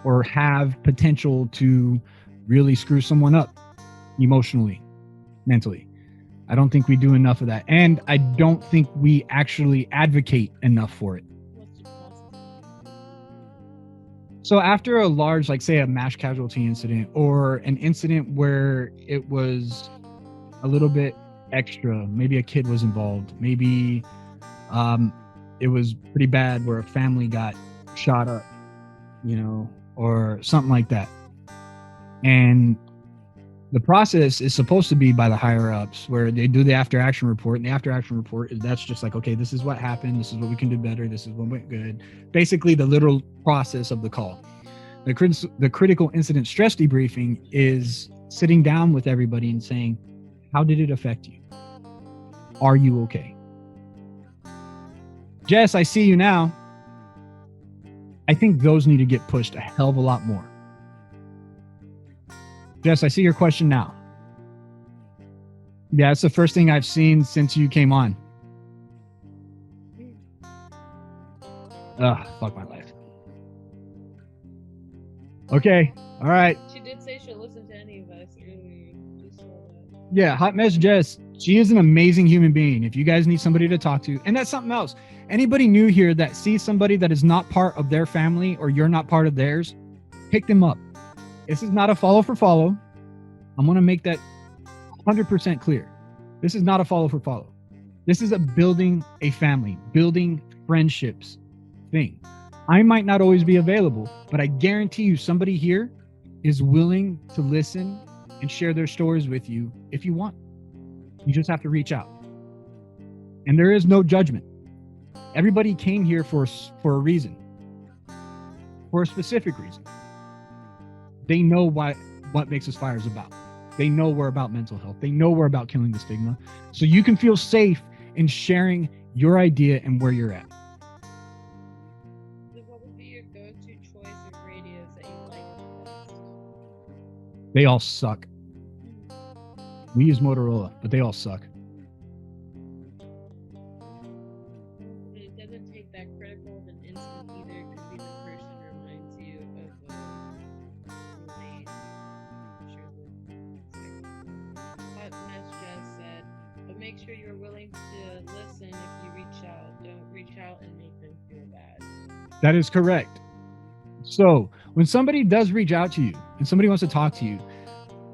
or have potential to really screw someone up emotionally, mentally. I don't think we do enough of that. And I don't think we actually advocate enough for it. What's the process? So after a large, like say a mass casualty incident or an incident where it was a little bit extra, maybe a kid was involved, maybe it was pretty bad where a family got shot up, you know, or something like that. And the process is supposed to be by the higher ups where they do the after action report, and the after action report is that's just like, okay, this is what happened. This is what we can do better. This is what went good. Basically the literal process of the call. The critical incident stress debriefing is sitting down with everybody and saying, how did it affect you? Are you okay? Jess, I see you now. I think those need to get pushed a hell of a lot more. Jess, I see your question now. Yeah, it's the first thing I've seen since you came on. Ugh, fuck my life. Okay, all right. She did say she'll listen to any of us earlier. Just saw that. Yeah, Hot Mess Jess, she is an amazing human being. If you guys need somebody to talk to, and that's something else. Anybody new here that sees somebody that is not part of their family or you're not part of theirs, pick them up. This is not a follow for follow. I'm going to make that 100% clear. This is not a follow for follow. This is a building a family, building friendships thing. I might not always be available, but I guarantee you somebody here is willing to listen and share their stories with you if you want. You just have to reach out. And there is no judgment. Everybody came here for a reason, for a specific reason. They know what Makes Us Fire is about. They know we're about mental health. They know we're about killing the stigma. So you can feel safe in sharing your idea and where you're at. What would be your go-to choice of radios that you like the best? They all suck. We use Motorola, but they all suck. It doesn't take that critical of an instant either. It could be the person reminds you of a relate. What Miss just said, but make sure you're willing to listen if you reach out. Don't reach out and make them feel bad. That is correct. So when somebody does reach out to you and somebody wants to talk to you,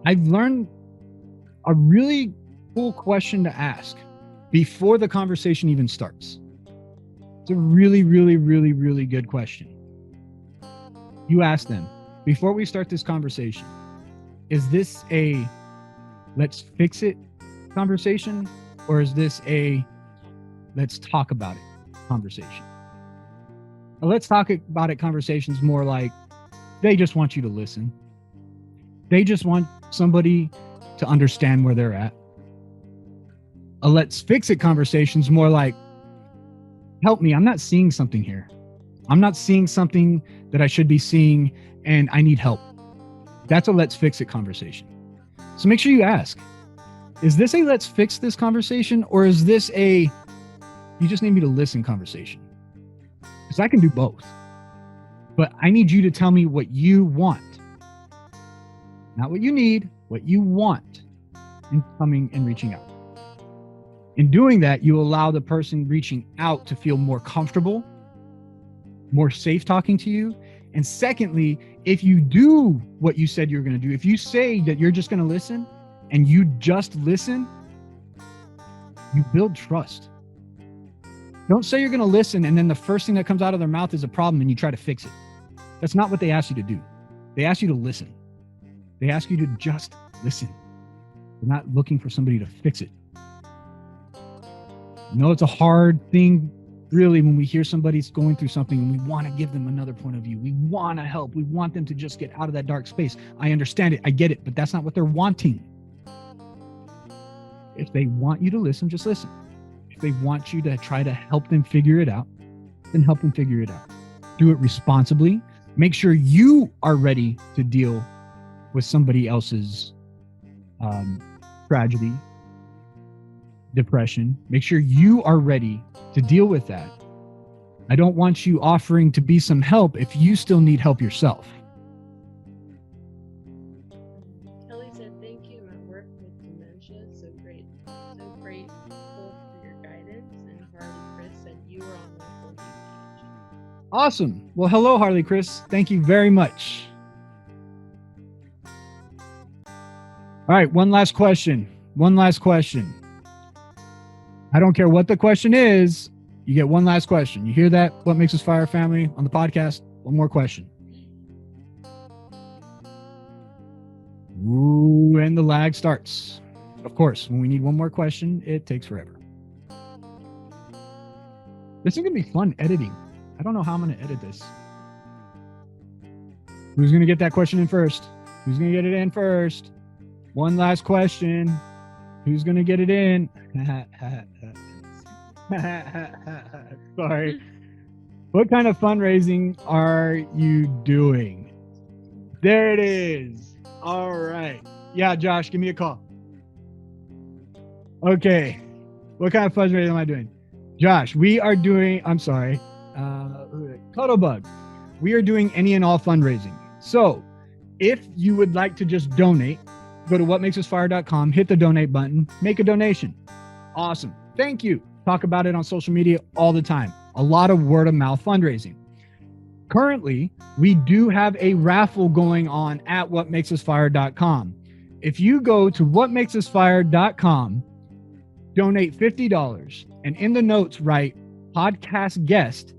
I've learned a really cool question to ask before the conversation even starts. It's a really, really, really, really good question. You ask them, before we start this conversation, is this a let's fix it conversation, or is this a let's talk about it conversation? A let's talk about it conversation is more like they just want you to listen. They just want somebody to understand where they're at. A let's fix it conversation is more like, help me, I'm not seeing something here. I'm not seeing something that I should be seeing and I need help. That's a let's fix it conversation. So make sure you ask, is this a let's fix this conversation, or is this a you just need me to listen conversation? Because I can do both. But I need you to tell me what you want. Not what you need, what you want in coming and reaching out. In doing that, you allow the person reaching out to feel more comfortable, more safe talking to you. And secondly, if you do what you said you're going to do, if you say that you're just going to listen and you just listen, you build trust. Don't say you're going to listen and then the first thing that comes out of their mouth is a problem and you try to fix it. That's not what they ask you to do. They ask you to listen. They ask you to just listen. They're not looking for somebody to fix it. You know, it's a hard thing, really, when we hear somebody's going through something and we want to give them another point of view. We want to help. We want them to just get out of that dark space. I understand it. I get it. But that's not what they're wanting. If they want you to listen, just listen. If they want you to try to help them figure it out, then help them figure it out. Do it responsibly. Make sure you are ready to deal with somebody else's tragedy, depression. Make sure you are ready to deal with that. I don't want you offering to be some help if you still need help yourself. Kelly said, thank you. I work with dementia. So grateful for your guidance. And Harley Chris said you were on my For You page. Awesome. Well, hello, Harley Chris. Thank you very much. All right, one last question. I don't care what the question is. You get one last question. You hear that? What Makes Us Fire family on the podcast? One more question. Ooh, and the lag starts. Of course, when we need one more question, it takes forever. This is going to be fun editing. I don't know how I'm going to edit this. Who's going to get that question in first? Who's going to get it in first? One last question. Who's going to get it in? Sorry. What kind of fundraising are you doing? There it is. All right. Yeah, Josh, give me a call. Okay. What kind of fundraising am I doing? Josh, we are doing, Clutterbug. We are doing any and all fundraising. So if you would like to just donate, go to WhatMakesUsFire.com, hit the donate button, make a donation. Awesome. Thank you. Talk about it on social media all the time. A lot of word of mouth fundraising. Currently, we do have a raffle going on at WhatMakesUsFire.com. If you go to WhatMakesUsFire.com, donate $50, and in the notes write podcast guest,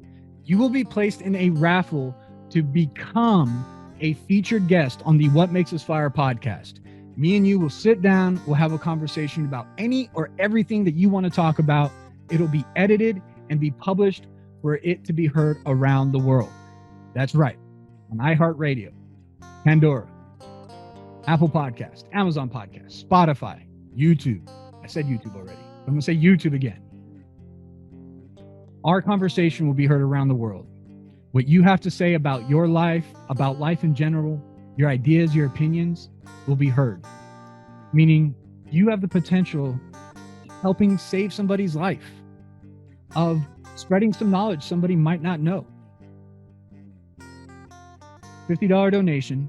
you will be placed in a raffle to become a featured guest on the What Makes Us Fire podcast. Me and you will sit down, we'll have a conversation about any or everything that you want to talk about. It'll be edited and be published for it to be heard around the world. That's right. On iHeartRadio, Pandora, Apple Podcast, Amazon Podcast, Spotify, YouTube. I said YouTube already. I'm going to say YouTube again. Our conversation will be heard around the world. What you have to say about your life, about life in general, your ideas, your opinions will be heard. Meaning you have the potential of helping save somebody's life, of spreading some knowledge somebody might not know. $50 donation.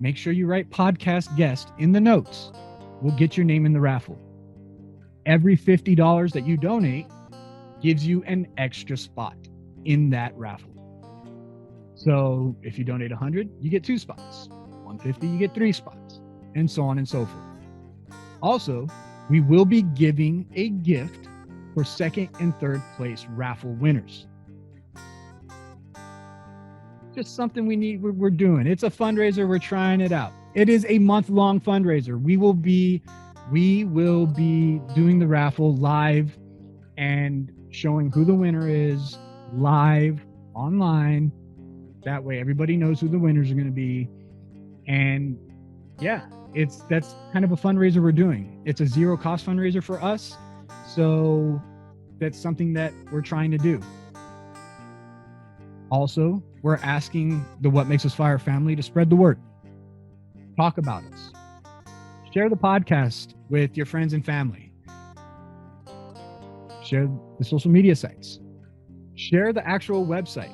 Make sure you write podcast guest in the notes. We'll get your name in the raffle. Every $50 that you donate gives you an extra spot in that raffle. So if you donate 100, you get 2 spots. 150, you get 3 spots, and so on and so forth. Also, we will be giving a gift for 2nd and 3rd place raffle winners. Just something we're doing. It's a fundraiser. We're trying it out. It is a month-long fundraiser. We will be doing the raffle live and showing who the winner is live online. That way everybody knows who the winners are going to be. And yeah, that's kind of a fundraiser we're doing. It's a zero cost fundraiser for us. So that's something that we're trying to do. Also, we're asking the What Makes Us Fire family to spread the word. Talk about us. Share the podcast with your friends and family. Share the social media sites. Share the actual website.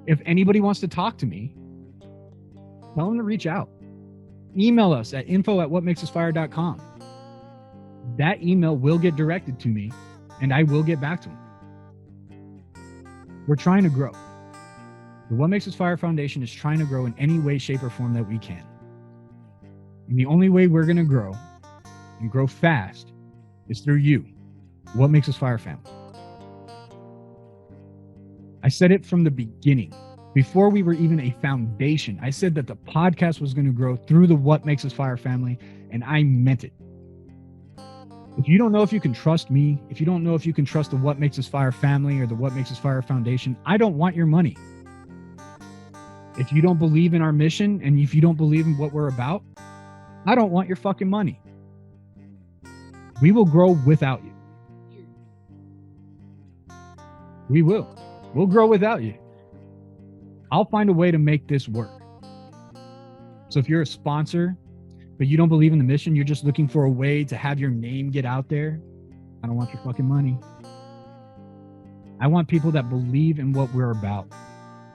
If anybody wants to talk to me, tell them to reach out. Email us at info@whatmakesusfire.com. That email will get directed to me, and I will get back to them. We're trying to grow. The What Makes Us Fire Foundation is trying to grow in any way, shape, or form that we can. And the only way we're going to grow and grow fast is through you, What Makes Us Fire family. I said it from the beginning. Before we were even a foundation, I said that the podcast was going to grow through the What Makes Us Fire family, and I meant it. If you don't know if you can trust me, if you don't know if you can trust the What Makes Us Fire family or the What Makes Us Fire Foundation, I don't want your money. If you don't believe in our mission and if you don't believe in what we're about, I don't want your fucking money. We will grow without you. We will. We'll grow without you. I'll find a way to make this work. So if you're a sponsor, but you don't believe in the mission, you're just looking for a way to have your name get out there, I don't want your fucking money. I want people that believe in what we're about,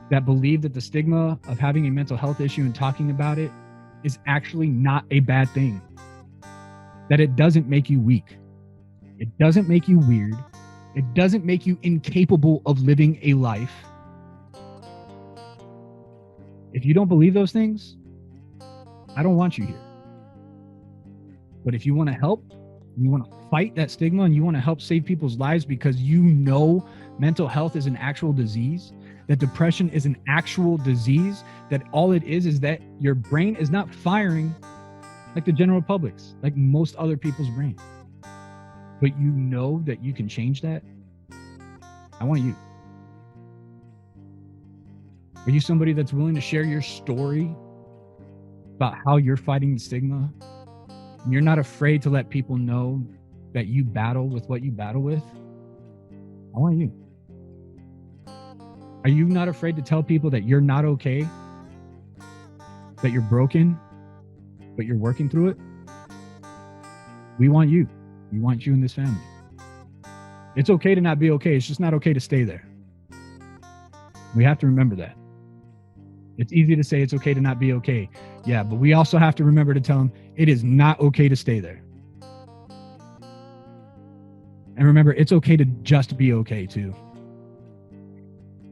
that believe that the stigma of having a mental health issue and talking about it is actually not a bad thing, that it doesn't make you weak. It doesn't make you weird. It doesn't make you incapable of living a life. If you don't believe those things, I don't want you here. But if you want to help, you want to fight that stigma, and you want to help save people's lives because you know mental health is an actual disease, that depression is an actual disease, that all it is that your brain is not firing like the general public's, like most other people's brain. But you know that you can change that, I want you. Are you somebody that's willing to share your story about how you're fighting the stigma? And you're not afraid to let people know that you battle with what you battle with? I want you. Are you not afraid to tell people that you're not okay? That you're broken, but you're working through it? We want you. We want you in this family. It's okay to not be okay. It's just not okay to stay there. We have to remember that. It's easy to say it's okay to not be okay. Yeah, but we also have to remember to tell them it is not okay to stay there. And remember, it's okay to just be okay too.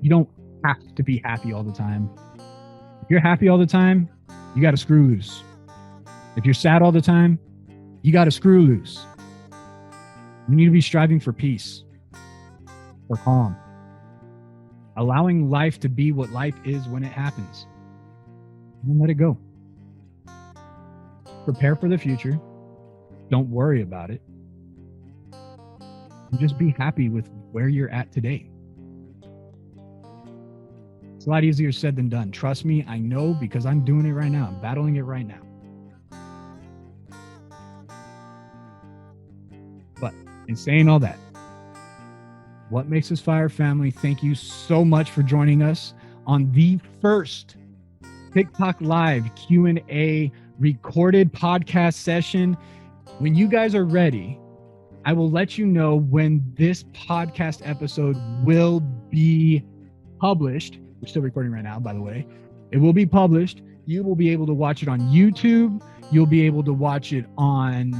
You don't have to be happy all the time. If you're happy all the time, you got to screw loose. If you're sad all the time, you got to screw loose. You need to be striving for peace. or calm. Allowing life to be what life is when it happens. And then let it go. Prepare for the future. Don't worry about it. And just be happy with where you're at today. It's a lot easier said than done. Trust me, I know, because I'm doing it right now. I'm battling it right now. But in saying all that, What Makes Us Fire family, thank you so much for joining us on the first TikTok Live Q&A recorded podcast session. When you guys are ready, I will let you know when this podcast episode will be published. We're still recording right now, by the way. It will be published. You will be able to watch it on YouTube. You'll be able to watch it on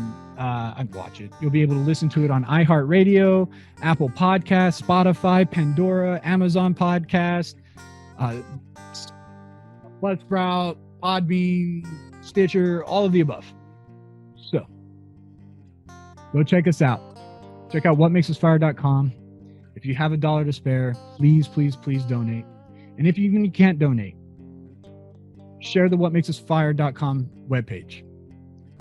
You'll be able to listen to it on iHeartRadio, Apple Podcasts, Spotify, Pandora, Amazon Podcast, Buzzsprout, Podbean, Stitcher, all of the above. So go check us out. Check out WhatMakesUsFire.com. If you have $1 to spare, please, please, please donate. And if you can't donate, share the WhatMakesUsFire.com webpage.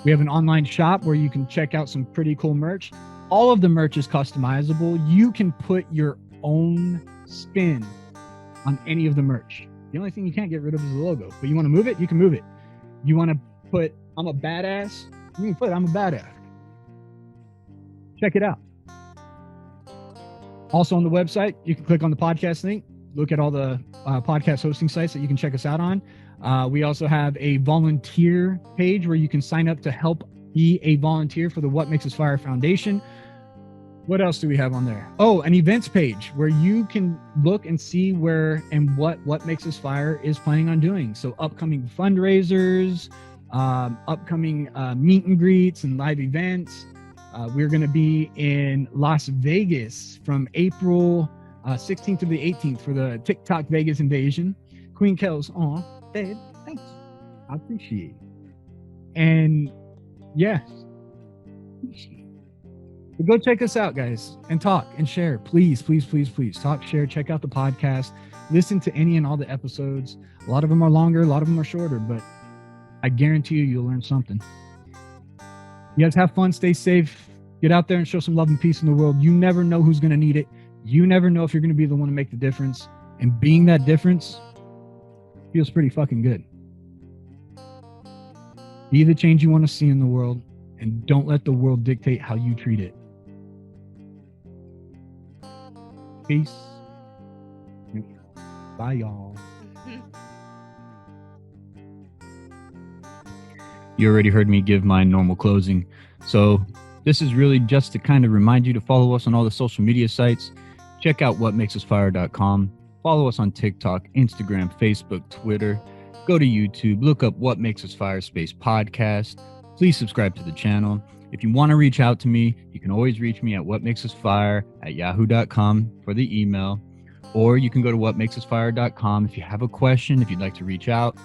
We have an online shop where you can check out some pretty cool merch. All of the merch is customizable. You can put your own spin on any of the merch. The only thing you can't get rid of is the logo. But you want to move it? You can move it. You want to put, I'm a badass? You can put, I'm a badass. Check it out. Also on the website, you can click on the podcast link. Look at all the podcast hosting sites that you can check us out on. We also have a volunteer page where you can sign up to help be a volunteer for the What Makes Us Fire Foundation. What else do we have on there? Oh, an events page where you can look and see where and what Makes Us Fire is planning on doing. So upcoming fundraisers, upcoming meet and greets and live events. We're going to be in Las Vegas from April 16th to the 18th for the TikTok Vegas invasion. Queen Kel's, babe, thanks. I appreciate it. And yeah, but go check us out, guys, and talk and share. Please, please, please, please talk, share, check out the podcast. Listen to any and all the episodes. A lot of them are longer, a lot of them are shorter, but I guarantee you'll learn something. You guys have fun, stay safe, get out there and show some love and peace in the world. You never know who's going to need it. You never know if you're going to be the one to make the difference. And being that difference feels pretty fucking good. Be the change you want to see in the world, and don't let the world dictate how you treat it. Peace. Bye, y'all. You already heard me give my normal closing. So this is really just to kind of remind you to follow us on all the social media sites. Check out WhatMakesUsFire.com. Follow us on TikTok, Instagram, Facebook, Twitter. Go to YouTube. Look up What Makes Us Fire Space Podcast. Please subscribe to the channel. If you want to reach out to me, you can always reach me at whatmakesusfire@yahoo.com for the email. Or you can go to whatmakesusfire.com if you have a question, if you'd like to reach out.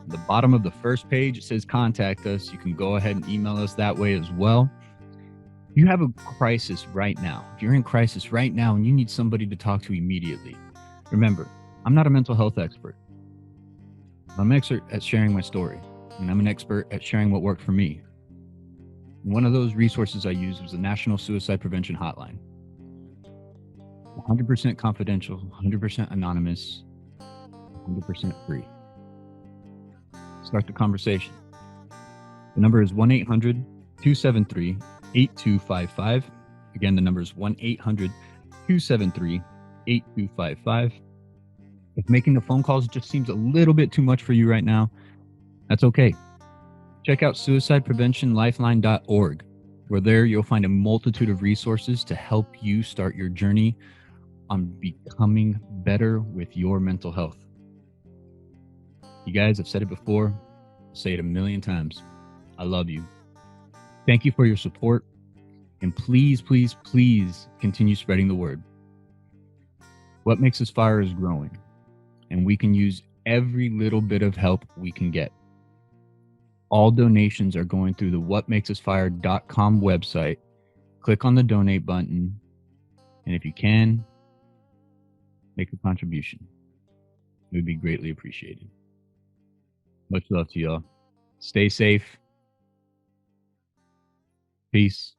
At the bottom of the first page, it says contact us. You can go ahead and email us that way as well. You have a crisis right now. If you're in crisis right now and you need somebody to talk to immediately, remember, I'm not a mental health expert. I'm an expert at sharing my story, and I'm an expert at sharing what worked for me. And one of those resources I used was the National Suicide Prevention Hotline. 100% confidential, 100% anonymous, 100% free. Start the conversation. The number is 1-800-273-8255. Again, the number is 1-800-273-8255. If making the phone calls just seems a little bit too much for you right now, that's okay. Check out suicidepreventionlifeline.org, where there you'll find a multitude of resources to help you start your journey on becoming better with your mental health. You guys, I've said it before, I'll say it a million times. I love you. Thank you for your support. And please, please, please continue spreading the word. What Makes Us Fire is growing, and we can use every little bit of help we can get. All donations are going through the whatmakesusfire.com website. Click on the donate button, and if you can, make a contribution. It would be greatly appreciated. Much love to y'all. Stay safe. Peace.